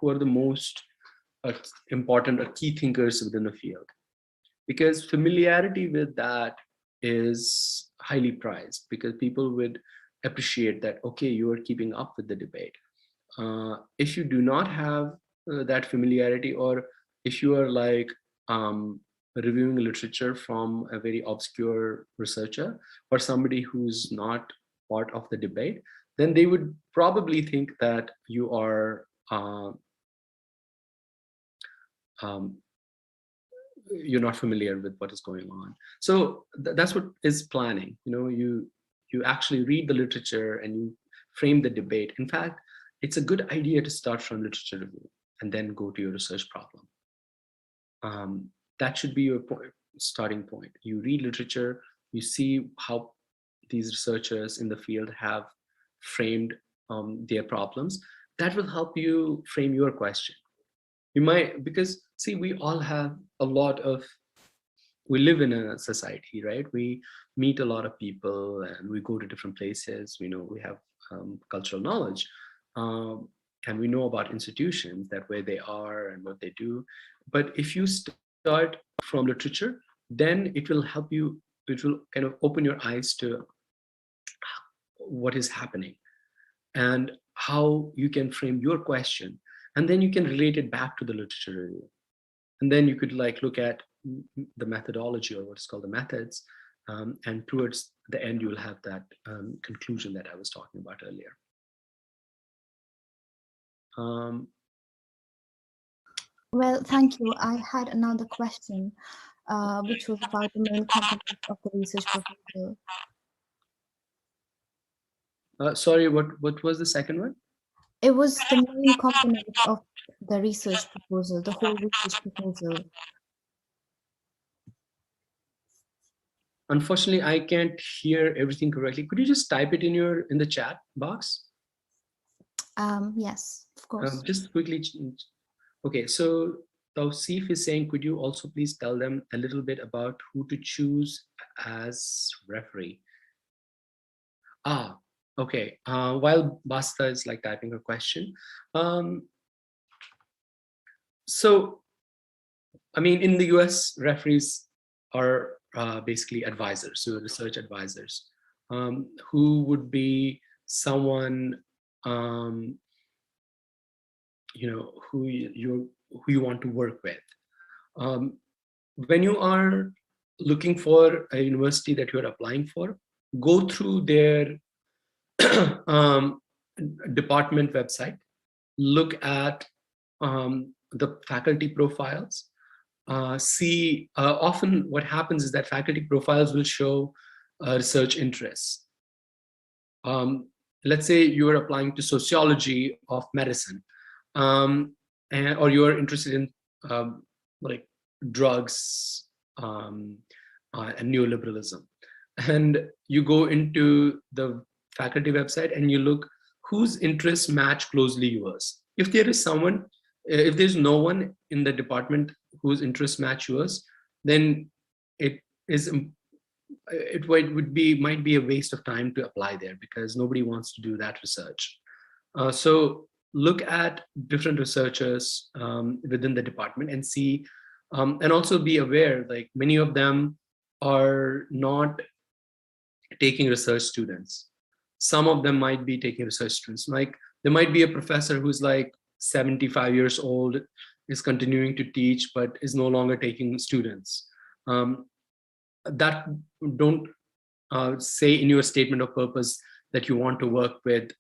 are the most important or key thinkers within the field, because familiarity with that is highly prized, because people would appreciate that, okay, you are keeping up with the debate. If you do not have that familiarity, or if you are like reviewing literature from a very obscure researcher or somebody who's not part of the debate, then they would probably think that you are you're not familiar with what is going on. So that's what is planning. You actually read the literature and you frame the debate. In fact, it's a good idea to start from literature review and then go to your research problem. That should be your starting point. You read literature, you see how these researchers in the field have framed their problems. That will help you frame your question. You might, because see, we all have we live in a society, right? We meet a lot of people and we go to different places. We have cultural knowledge, and we know about institutions, that where they are and what they do. But if you start from literature, then it will help you, it will kind of open your eyes to what is happening and how you can frame your question, and then you can relate it back to the literature review. And then you could like look at the methodology, or what's called the methods, and towards the end you will have that conclusion that I was talking about earlier. Well, thank you. I had another question, which was about the main components of the research proposal. Sorry, what was the second one? It was the main component of the research proposal, the whole research proposal. Unfortunately, I can't hear everything correctly. Could you just type it in the chat box? Yes, of course. Just quickly. Okay, so Tausif is saying, could you also please tell them a little bit about who to choose as referee? Ah, okay. While Basta is like typing her question. So, I mean, in the US, referees are basically advisors, so research advisors, who would be someone, you know, who you want to work with. When you are looking for a university that you're applying for, go through their um, department website, look at the faculty profiles, see, often what happens is that faculty profiles will show research interests. Let's say you're applying to sociology of medicine, or you're interested in like drugs and neoliberalism. And you go into the faculty website and you look whose interests match closely yours. If there is someone, if there's no one in the department whose interests match yours, then it is it might be a waste of time to apply there, because nobody wants to do that research. So look at different researchers within the department and see, and also be aware, like many of them are not taking research students. Some of them might be taking research students. Like there might be a professor who's like 75 years old, is continuing to teach, but is no longer taking students. That don't say in your statement of purpose that you want to work with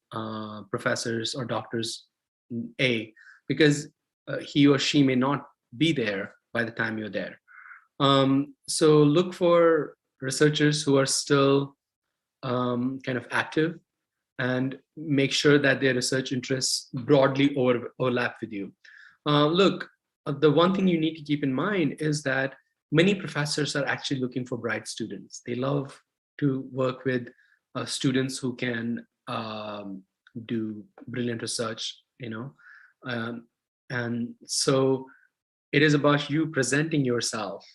professors or doctors A, because he or she may not be there by the time you're there. So look for researchers who are still kind of active, and make sure that their research interests broadly overlap with you. Look, the one thing you need to keep in mind is that many professors are actually looking for bright students. They love to work with students who can do brilliant research, you know. And so it is about you presenting yourself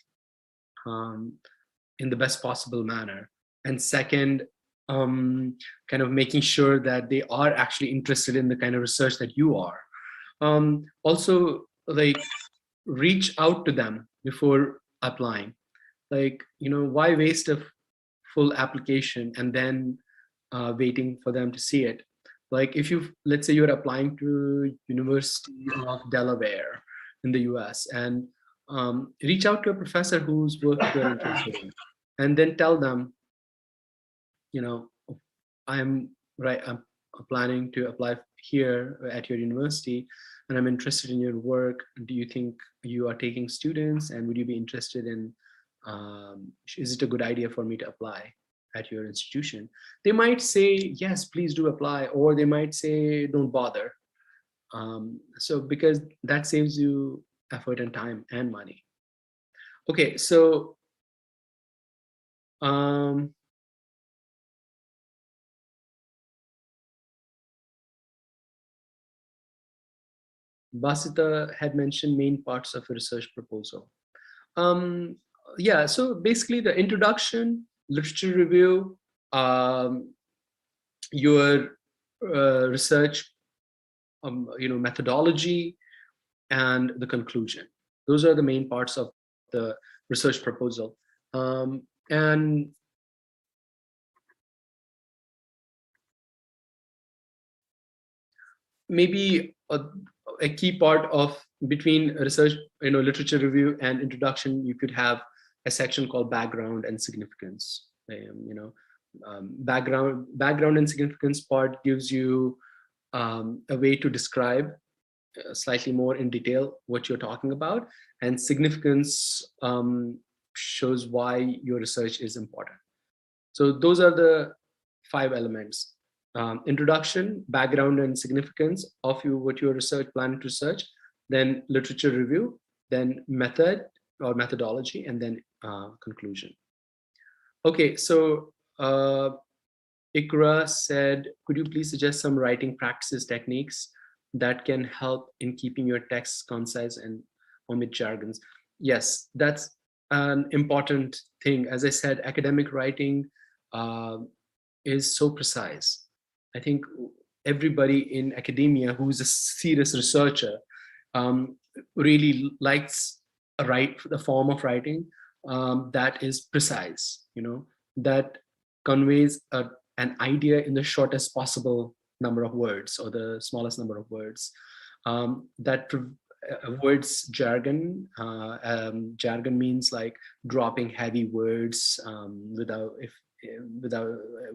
in the best possible manner. And second, kind of making sure that they are actually interested in the kind of research that you are. Also, like, reach out to them before applying. Like, you know, why waste a full application and then waiting for them to see it? Like if you, let's say you're applying to University of Delaware in the US, and reach out to a professor whose work you're interested in, and then tell them, you know, I'm planning to apply here at your university, and I'm interested in your work. Do you think you are taking students, and would you be interested in, is it a good idea for me to apply at your institution? They might say, yes, please do apply, or they might say, don't bother. So because that saves you effort and time and money. Okay, so Basita had mentioned main parts of a research proposal. Yeah, so basically the introduction, literature review, your research, you know, methodology, and the conclusion. Those are the main parts of the research proposal. And maybe a key part of between research, you know, literature review and introduction, you could have a section called background and significance. You know, background and significance part gives you a way to describe slightly more in detail what you're talking about, and significance shows why your research is important. So those are the 5 elements: introduction, background and significance of what your research planning to research, then literature review, then method or methodology, and then conclusion. Okay, so Ikra said, could you please suggest some writing practices techniques that can help in keeping your texts concise and omit jargons? Yes, that's an important thing. As I said, academic writing uh, is so precise. I think everybody in academia who's a serious researcher um, really likes the form of writing that is precise, that conveys an idea in the shortest possible number of words or the smallest number of words, that avoids jargon. Jargon means like dropping heavy words without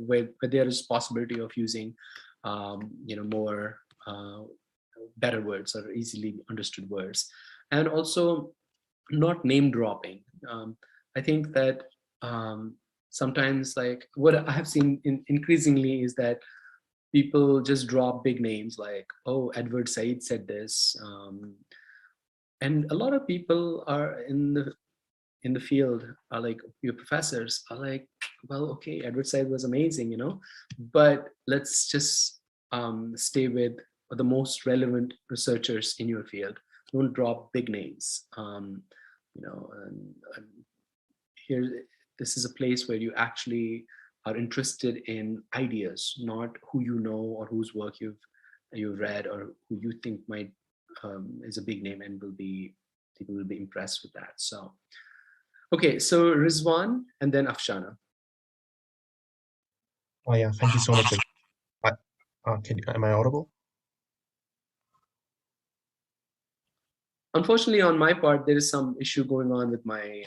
where there is possibility of using more better words or easily understood words, and also not name dropping. I think that sometimes, like what I have seen increasingly is that people just drop big names like, oh, Edward Said said this, and a lot of people are in the field are like, your professors are like, well, okay, Edward Said was amazing, but let's just stay with the most relevant researchers in your field. Don't drop big names. And here, this is a place where you actually are interested in ideas, not who you know or whose work you've read or who you think might is a big name and people will be impressed with that. So okay, so Rizwan and then Afshana. Oh yeah, thank you so much. Am I audible? Unfortunately, on my part, there is some issue going on with my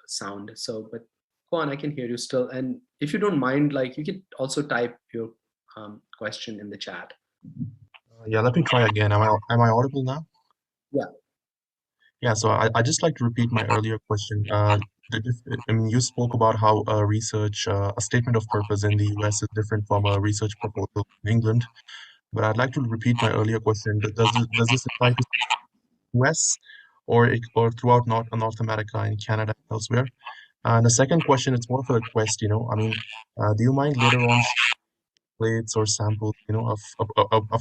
sound. So, but go on, I can hear you still. And if you don't mind, like you could also type your question in the chat. Yeah, let me try again. Am I audible now? Yeah. Yeah, so I just like to repeat my earlier question. I mean, you spoke about how a statement of purpose in the US is different from a research proposal in England. But I'd like to repeat my earlier question. Does this apply to US or throughout North America and Canada and elsewhere? And the second question, it's more of a request, I mean, do you mind later on plates or samples, of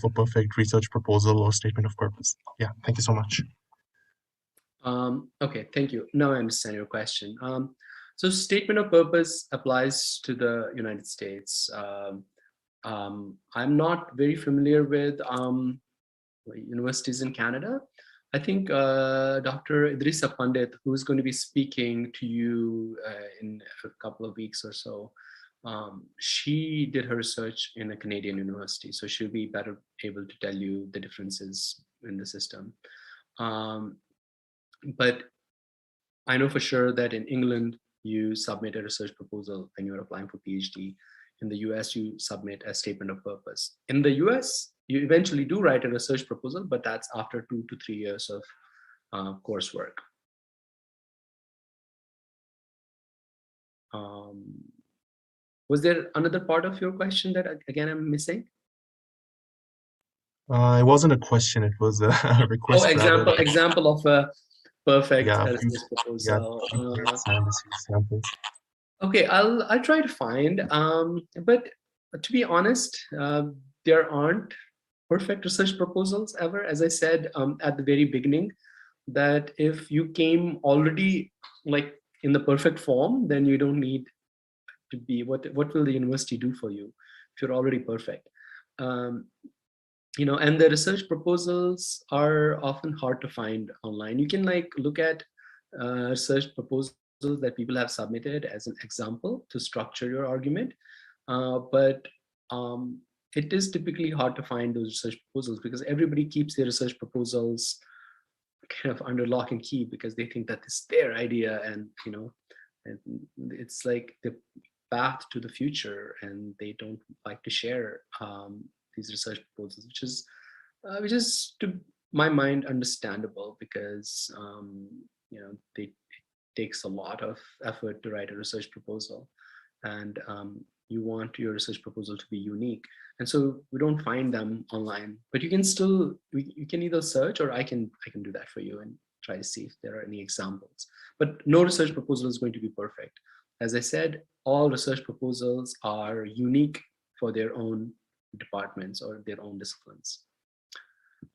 a perfect research proposal or statement of purpose? Yeah, thank you so much. Okay, thank you. Now I understand your question. So statement of purpose applies to the United States. I'm not very familiar with universities in Canada. I think Dr. Idrissa Pandit, who's going to be speaking to you in a couple of weeks or so, she did her research in a Canadian university, so she'll be better able to tell you the differences in the system. But I know for sure that in England, you submit a research proposal when you're applying for PhD. In the US, you submit a statement of purpose. In the US, you eventually do write a research proposal, but that's after 2 to 3 years of coursework. Was there another part of your question that, again, I'm missing? It wasn't a question, it was a request. Oh, example of a perfect research proposal. Samples. Okay, I'll try to find. But to be honest, there aren't perfect research proposals ever. As I said at the very beginning, that if you came already like in the perfect form, then you don't need to be. What will the university do for you if you're already perfect? And the research proposals are often hard to find online. You can like look at research proposals that people have submitted as an example to structure your argument, but it is typically hard to find those research proposals because everybody keeps their research proposals kind of under lock and key because they think that it's their idea, and and it's like the path to the future, and they don't like to share these research proposals, which is to my mind understandable because it takes a lot of effort to write a research proposal, and you want your research proposal to be unique, and so we don't find them online. But you can still you can either search, or I can do that for you and try to see if there are any examples. but no research proposal is going to be perfect. As I said, all research proposals are unique for their own departments or their own disciplines.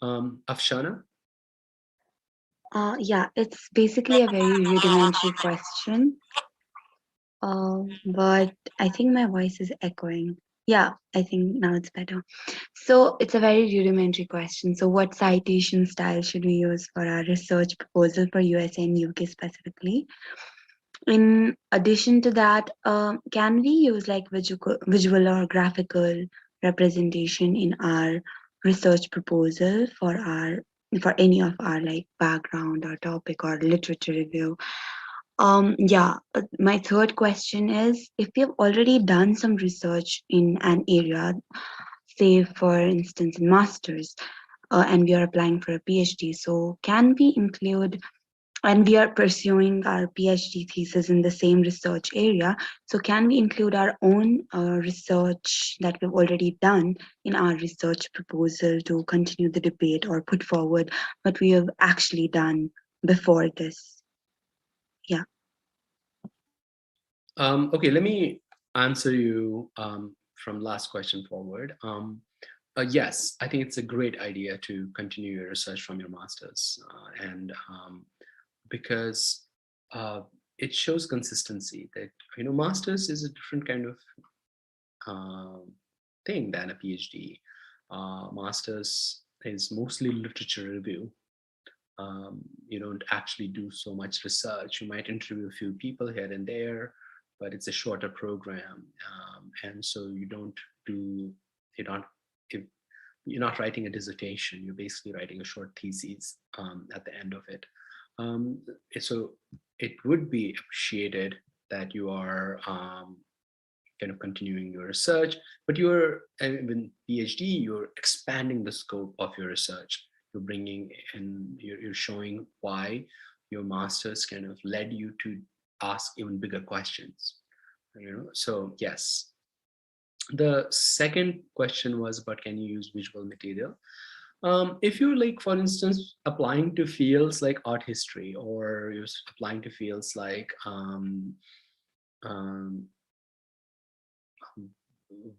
Afshana? Yeah, it's basically a very rudimentary question, but I think my voice is echoing. Yeah, I think now it's better. So it's a very rudimentary question. So what citation style should we use for our research proposal for USA and UK specifically? In addition to that, can we use like visual or graphical representation in our research proposal for any of our like background or topic or literature review? My third question is if we have already done some research in an area, say for instance in masters, and we are applying for a PhD, so can we include, and we are pursuing our PhD thesis in the same research area, so can we include our own research that we've already done in our research proposal to continue the debate or put forward what we have actually done before this? Yeah. Okay, let me answer you from last question forward. Yes, I think it's a great idea to continue your research from your master's, and because it shows consistency that, you know, master's is a different kind of thing than a PhD. Master's is mostly literature review. You don't actually do so much research. You might interview a few people here and there, but it's a shorter program, and so you're not writing a dissertation. You're basically writing a short thesis at the end of it. So it would be appreciated that you are kind of continuing your research, but you're, with PhD, you're expanding the scope of your research. You're bringing in, you're showing why your master's kind of led you to ask even bigger questions, you know. So yes. The second question was about, can you use visual material? If you're like, for instance, applying to fields like art history, or you're applying to fields like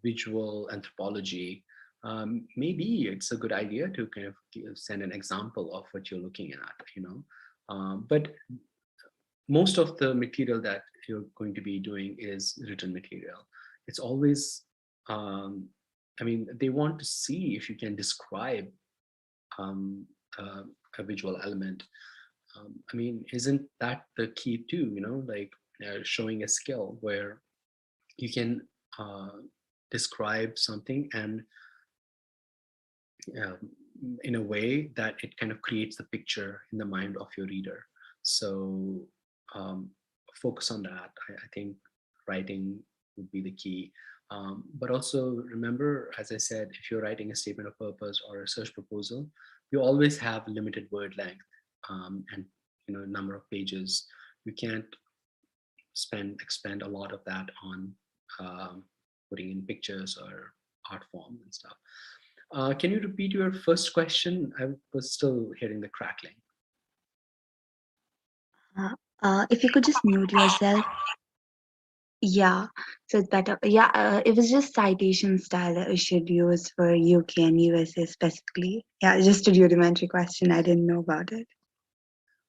visual anthropology, maybe it's a good idea to kind of send an example of what you're looking at, you know. But most of the material that you're going to be doing is written material. It's always, I mean, they want to see if you can describe a visual element. I mean, isn't that the key too, you know, like showing a skill where you can describe something and in a way that it kind of creates the picture in the mind of your reader. So focus on that. I think writing would be the key. But also remember, as I said, if you're writing a statement of purpose or a research proposal, you always have limited word length and, you know, number of pages. You can't expend a lot of that on putting in pictures or art form and stuff. Can you repeat your first question? I was still hearing the crackling. If you could just mute yourself. Yeah, so it's better. Yeah, it was just citation style that we should use for UK and USA specifically. Yeah, just a rudimentary question. I didn't know about it.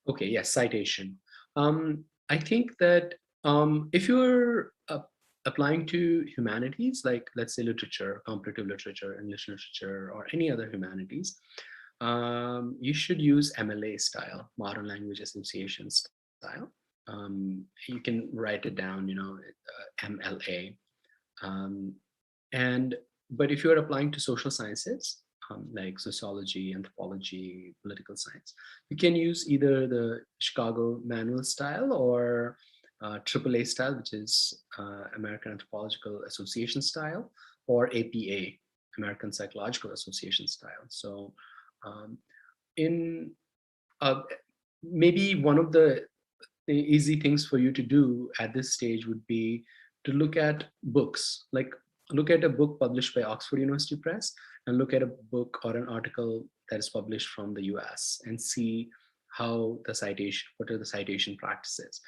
Okay, yes, citation. I think that if you're applying to humanities, like let's say literature, comparative literature, English literature, or any other humanities, you should use MLA style, Modern Language Association style. You can write it down, you know, MLA. But if you're applying to social sciences, like sociology, anthropology, political science, you can use either the Chicago Manual style or AAA style, which is American Anthropological Association style, or APA, American Psychological Association style. So in maybe one of the easy things for you to do at this stage would be to look at books, like look at a book published by Oxford University Press and look at a book or an article that is published from the US and see what are the citation practices.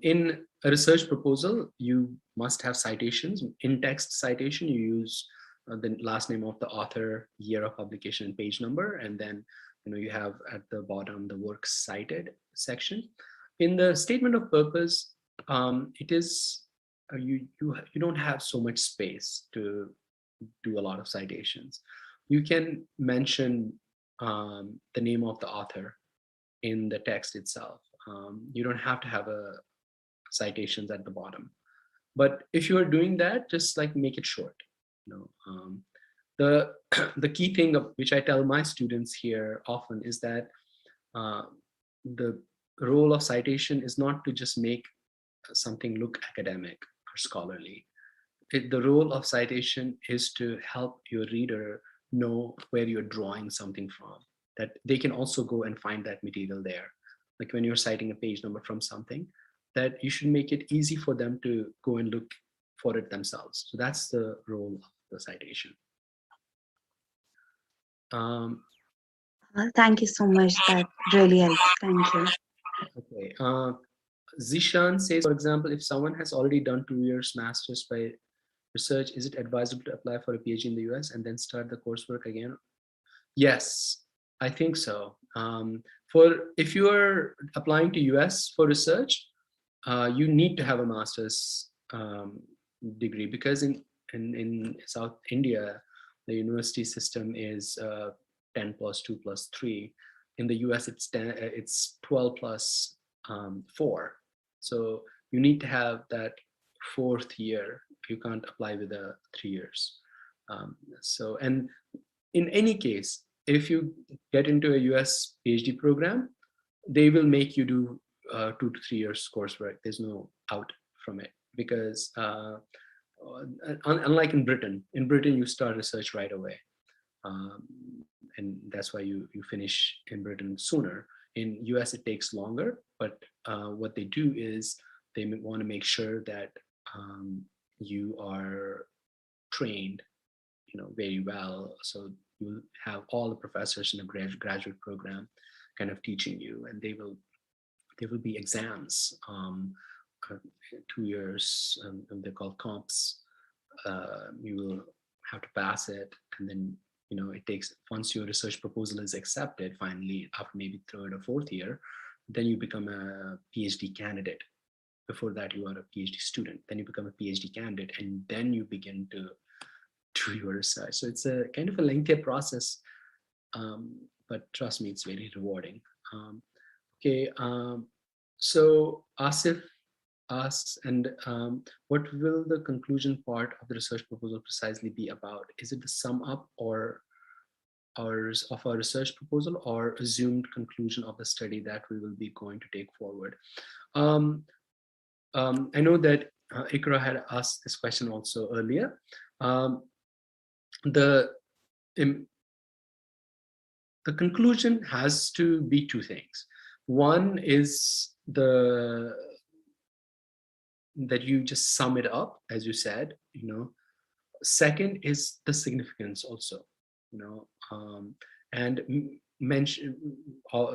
In a research proposal, you must have citations. In text citation, you use the last name of the author, year of publication, and page number, and then you have at the bottom the works cited section. In the statement of purpose, it is you don't have so much space to do a lot of citations. You can mention the name of the author in the text itself. You don't have to have a citations at the bottom. But if you are doing that, just like make it short. The the key thing which I tell my students here often is that the role of citation is not to just make something look academic or scholarly. The role of citation is to help your reader know where you're drawing something from, that they can also go and find that material there. Like when you're citing a page number from something, that you should make it easy for them to go and look for it themselves. So that's the role of the citation. Thank you so much. That really helps. Thank you. Okay. Zishan says, for example, if someone has already done 2 years master's by research, is it advisable to apply for a PhD in the US and then start the coursework again? Yes, I think so. If you are applying to US for research, you need to have a master's degree, because in South India, the university system is 10 plus 2 plus 3. In the US, it's 12 plus 4. So you need to have that 4th year. You can't apply with 3 years. And in any case, if you get into a US PhD program, they will make you do 2 to 3 years coursework. There's no out from it, because unlike in Britain you start research right away, and that's why you finish in Britain sooner. In US it takes longer, but what they do is they want to make sure that you are trained very well, so you have all the professors in the graduate program kind of teaching you, and there will be exams, 2 years, and they're called comps. You will have to pass it, and then it takes, once your research proposal is accepted finally after maybe 3rd or 4th year, then you become a PhD candidate. Before that you are a PhD student, then you become a PhD candidate, and then you begin to do your research. So it's a kind of a lengthy process, but trust me, it's very rewarding. Okay, so Asif asks, and what will the conclusion part of the research proposal precisely be about? Is it the sum up or of our research proposal, or assumed conclusion of the study that we will be going to take forward? I know that Ikra had asked this question also earlier. The conclusion has to be 2 things. One is that you just sum it up, as you said. Second is the significance also. And mention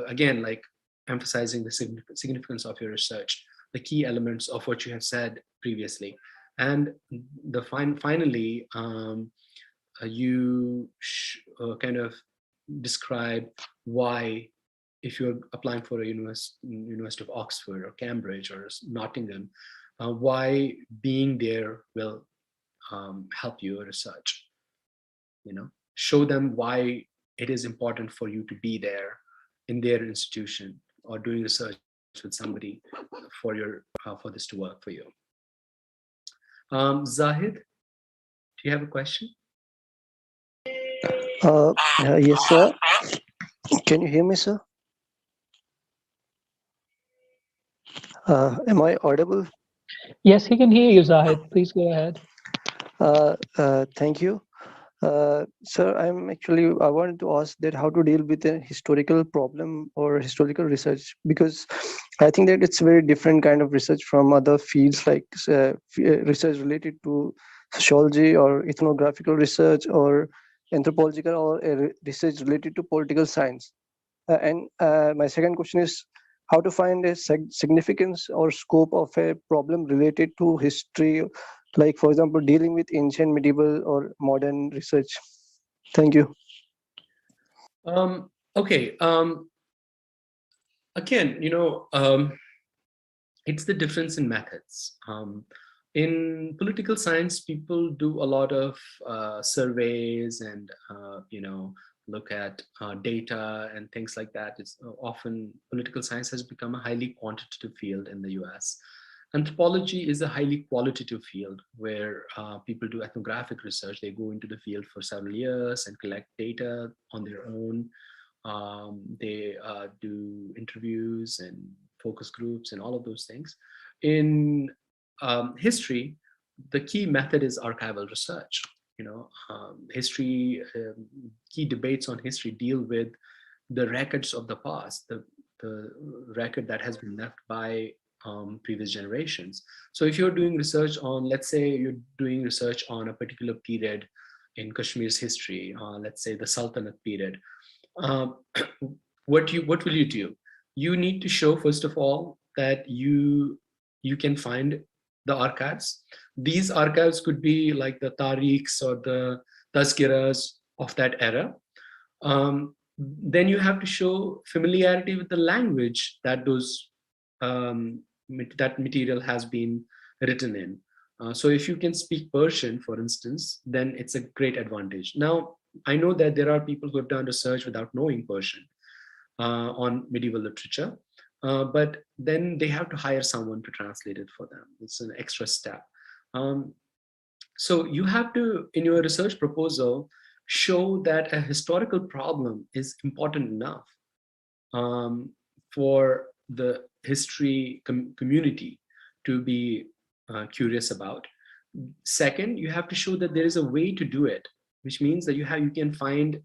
again, like emphasizing the significance of your research, the key elements of what you have said previously, and the finally you kind of describe why, if you're applying for a University of Oxford or Cambridge or Nottingham, why being there will help your research. Show them why it is important for you to be there in their institution or doing research with somebody for this to work for you. Zahid, do you have a question? Yes, sir. Can you hear me, sir? Am I audible? Yes, he can hear you, Zahid. Please go ahead. Thank you. Sir, I wanted to ask that how to deal with a historical problem or historical research, because I think that it's very different kind of research from other fields, like research related to sociology or ethnographical research or anthropological, or research related to political science. And my second question is how to find a significance or scope of a problem related to history, like for example, dealing with ancient, medieval, or modern research. Thank you. Okay. Again, it's the difference in methods. In political science, people do a lot of surveys and look at data and things like that. It's often political science has become a highly quantitative field in the US. Anthropology is a highly qualitative field where people do ethnographic research. They go into the field for several years and collect data on their own. They do interviews and focus groups and all of those things. In history, the key method is archival research. History, key debates on history deal with the records of the past, the record that has been left by previous generations. So if you're doing research on, let's say you're doing research on a particular period in Kashmir's history, let's say the Sultanate period, what will you do? You need to show, first of all, that you can find the archives. These archives could be like the tarikhs or the tazkiras of that era. Then you have to show familiarity with the language that that material has been written in. So if you can speak Persian, for instance, then it's a great advantage. Now, I know that there are people who have done research without knowing Persian on medieval literature, but then they have to hire someone to translate it for them. It's an extra step. So you have to, in your research proposal, show that a historical problem is important enough for the history community to be curious about. Second, you have to show that there is a way to do it, which means that you can find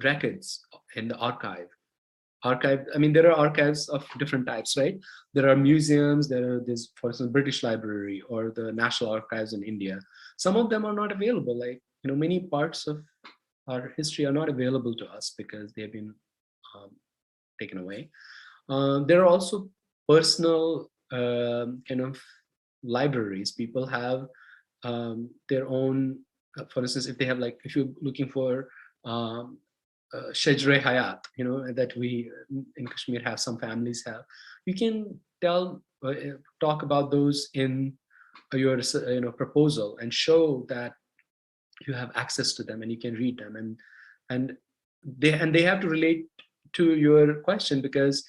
records in the archive. I mean, there are archives of different types, right? There are museums, there's, for instance, British Library or the National Archives in India. Some of them are not available. Like, many parts of our history are not available to us because they have been taken away. There are also personal kind of libraries. People have their own, for instance, if they have, like, if you're looking for Shajre Hayat, that we in Kashmir have, some families have, you can talk about those in your proposal and show that you have access to them and you can read them, and they have to relate to your question, because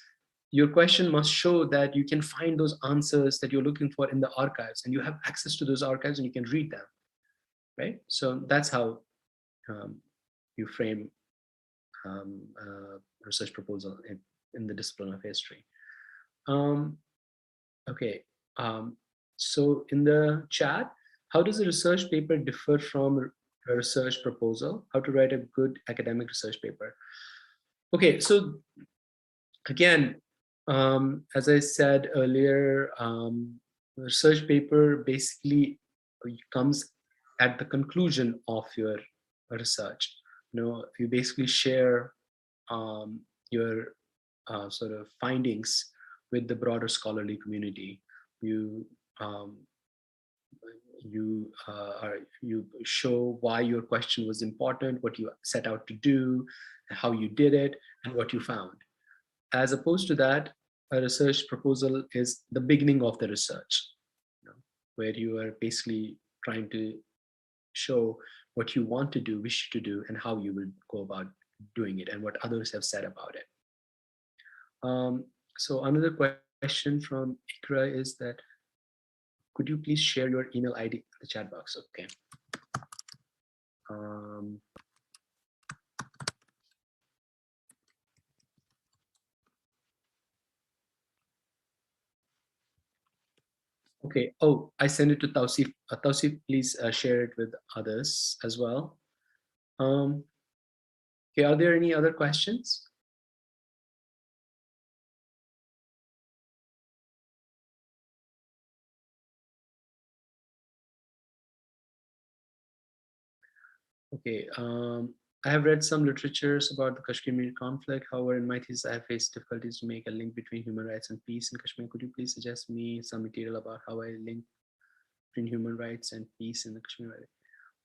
your question must show that you can find those answers that you're looking for in the archives, and you have access to those archives and you can read them, right? So that's how you frame research proposal in the discipline of history. Okay, so in the chat, how does a research paper differ from a research proposal? How to write a good academic research paper? Okay, so again, as I said earlier, research paper basically comes at the conclusion of your research. You basically share your sort of findings with the broader scholarly community. You show why your question was important, what you set out to do, how you did it, and what you found. As opposed to that, a research proposal is the beginning of the research, where you are basically trying to show what you want to do, wish to do, and how you will go about doing it, and what others have said about it. So another question from Ikra is that, could you please share your email ID in the chat box? Okay. Okay. Oh, I send it to Tausif. Tausif, please share it with others as well. Okay. Are there any other questions? Okay. I have read some literatures about the Kashmiri conflict. However, in my thesis, I have faced difficulties to make a link between human rights and peace in Kashmir. Could you please suggest me some material about how I link between human rights and peace in the Kashmir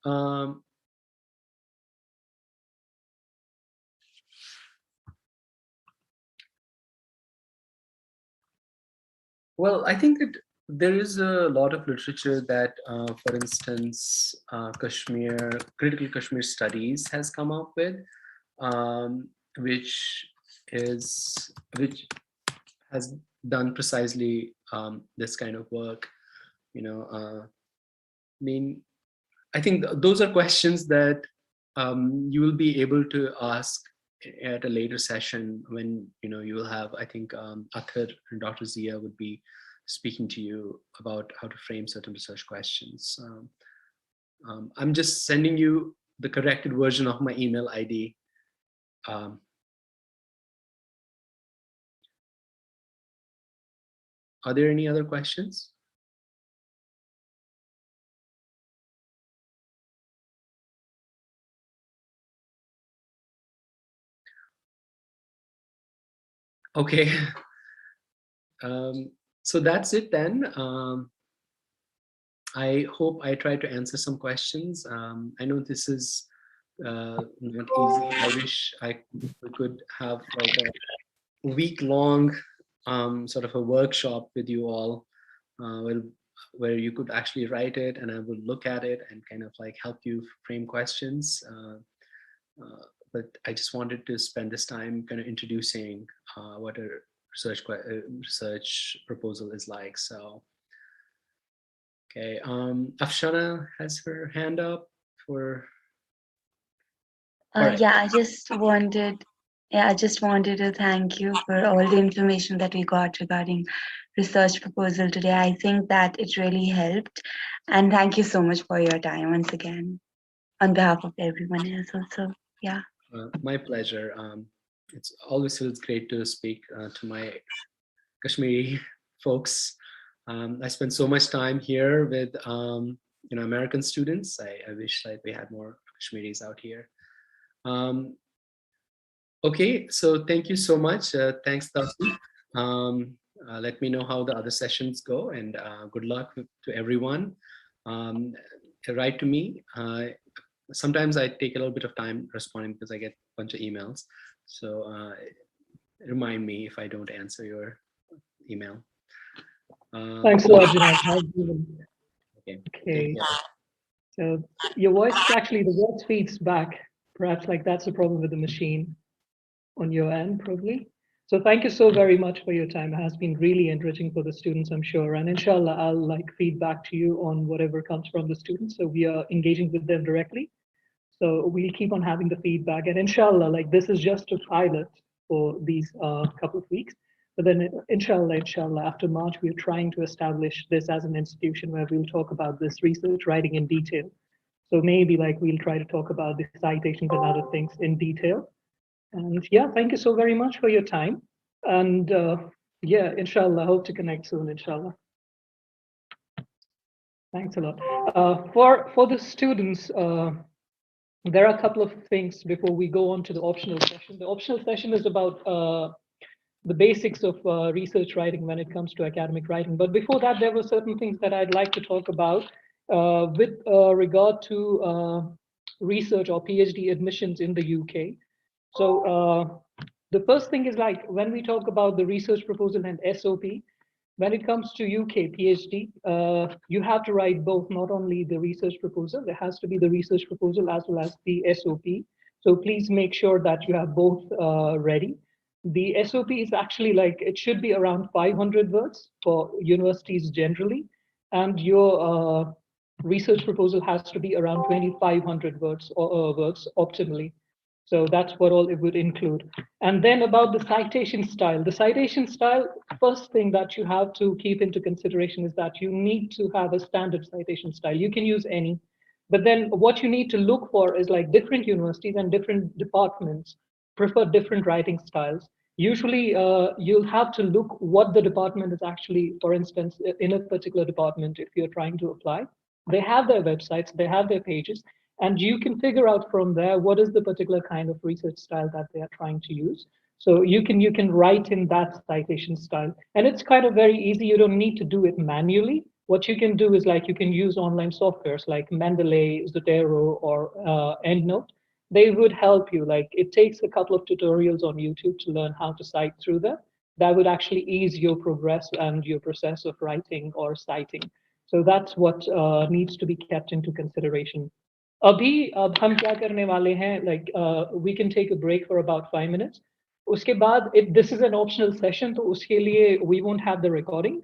Valley? Well, I think that there is a lot of literature that, for instance, critical Kashmir studies has come up with, which has done precisely this kind of work. I think those are questions that you will be able to ask at a later session when you will have, I think, Athar and Dr. Zia would be speaking to you about how to frame certain research questions. I'm just sending you the corrected version of my email ID. Are there any other questions? Okay. So that's it then. I hope I tried to answer some questions. I know this is not easy. I wish we could have like a week-long sort of a workshop with you all, where you could actually write it and I would look at it and kind of like help you frame questions. But I just wanted to spend this time kind of introducing what a research proposal is like. So, okay, Afshana has her hand up for. Right. I just wanted to thank you for all the information that we got regarding research proposal today. I think that it really helped, and thank you so much for your time once again, on behalf of everyone else also. Yeah. My pleasure. It's always feels great to speak to my Kashmiri folks. I spend so much time here with American students. I wish that we had more Kashmiris out here. Okay, so thank you so much. Thanks, Tasi. Let me know how the other sessions go, and good luck to everyone. Write to me. Sometimes I take a little bit of time responding because I get a bunch of emails. So remind me if I don't answer your email. Thanks a lot, Junaid. Okay. So your voice, actually, the voice feeds back. Perhaps like that's the problem with the machine on your end, probably. So thank you so very much for your time. It has been really enriching for the students, I'm sure. And inshallah, I'll like feedback to you on whatever comes from the students. So we are engaging with them directly. So we'll keep on having the feedback. And inshallah, like this is just a pilot for these couple of weeks. But then inshallah, after March, we're trying to establish this as an institution where we'll talk about this research writing in detail. So maybe like we'll try to talk about the citations and other things in detail. And yeah, thank you so very much for your time. And yeah, inshallah, hope to connect soon, inshallah. Thanks a lot. For the students, there are a couple of things before we go on to the optional session. The optional session is about the basics of research writing when it comes to academic writing. But before that, there were certain things that I'd like to talk about with regard to research or PhD admissions in the UK. So the first thing is like when we talk about the research proposal and SOP, when it comes to UK PhD, you have to write both, not only the research proposal, there has to be the research proposal as well as the SOP. So please make sure that you have both ready. The SOP is actually like, it should be around 500 words for universities generally. And your research proposal has to be around 2,500 words or words optimally. So that's what all it would include. And then about the citation style. The citation style, first thing that you have to keep into consideration is that you need to have a standard citation style. You can use any, but then what you need to look for is like different universities and different departments prefer different writing styles. Usually you'll have to look what the department is actually, for instance, in a particular department, if you're trying to apply, they have their websites, they have their pages, and you can figure out from there what is the particular kind of research style that they are trying to use. So you can write in that citation style, and it's kind of very easy. You don't need to do it manually. What you can do is like you can use online softwares like Mendeley, Zotero, or EndNote. They would help you. Like it takes a couple of tutorials on YouTube to learn how to cite through them. That would actually ease your progress and your process of writing or citing. So that's what needs to be kept into consideration. अभी अब हम क्या करने वाले हैं, like we can take a break for about 5 minutes. उसके बाद this is an optional session, तो उसके लिए we won't have the recording.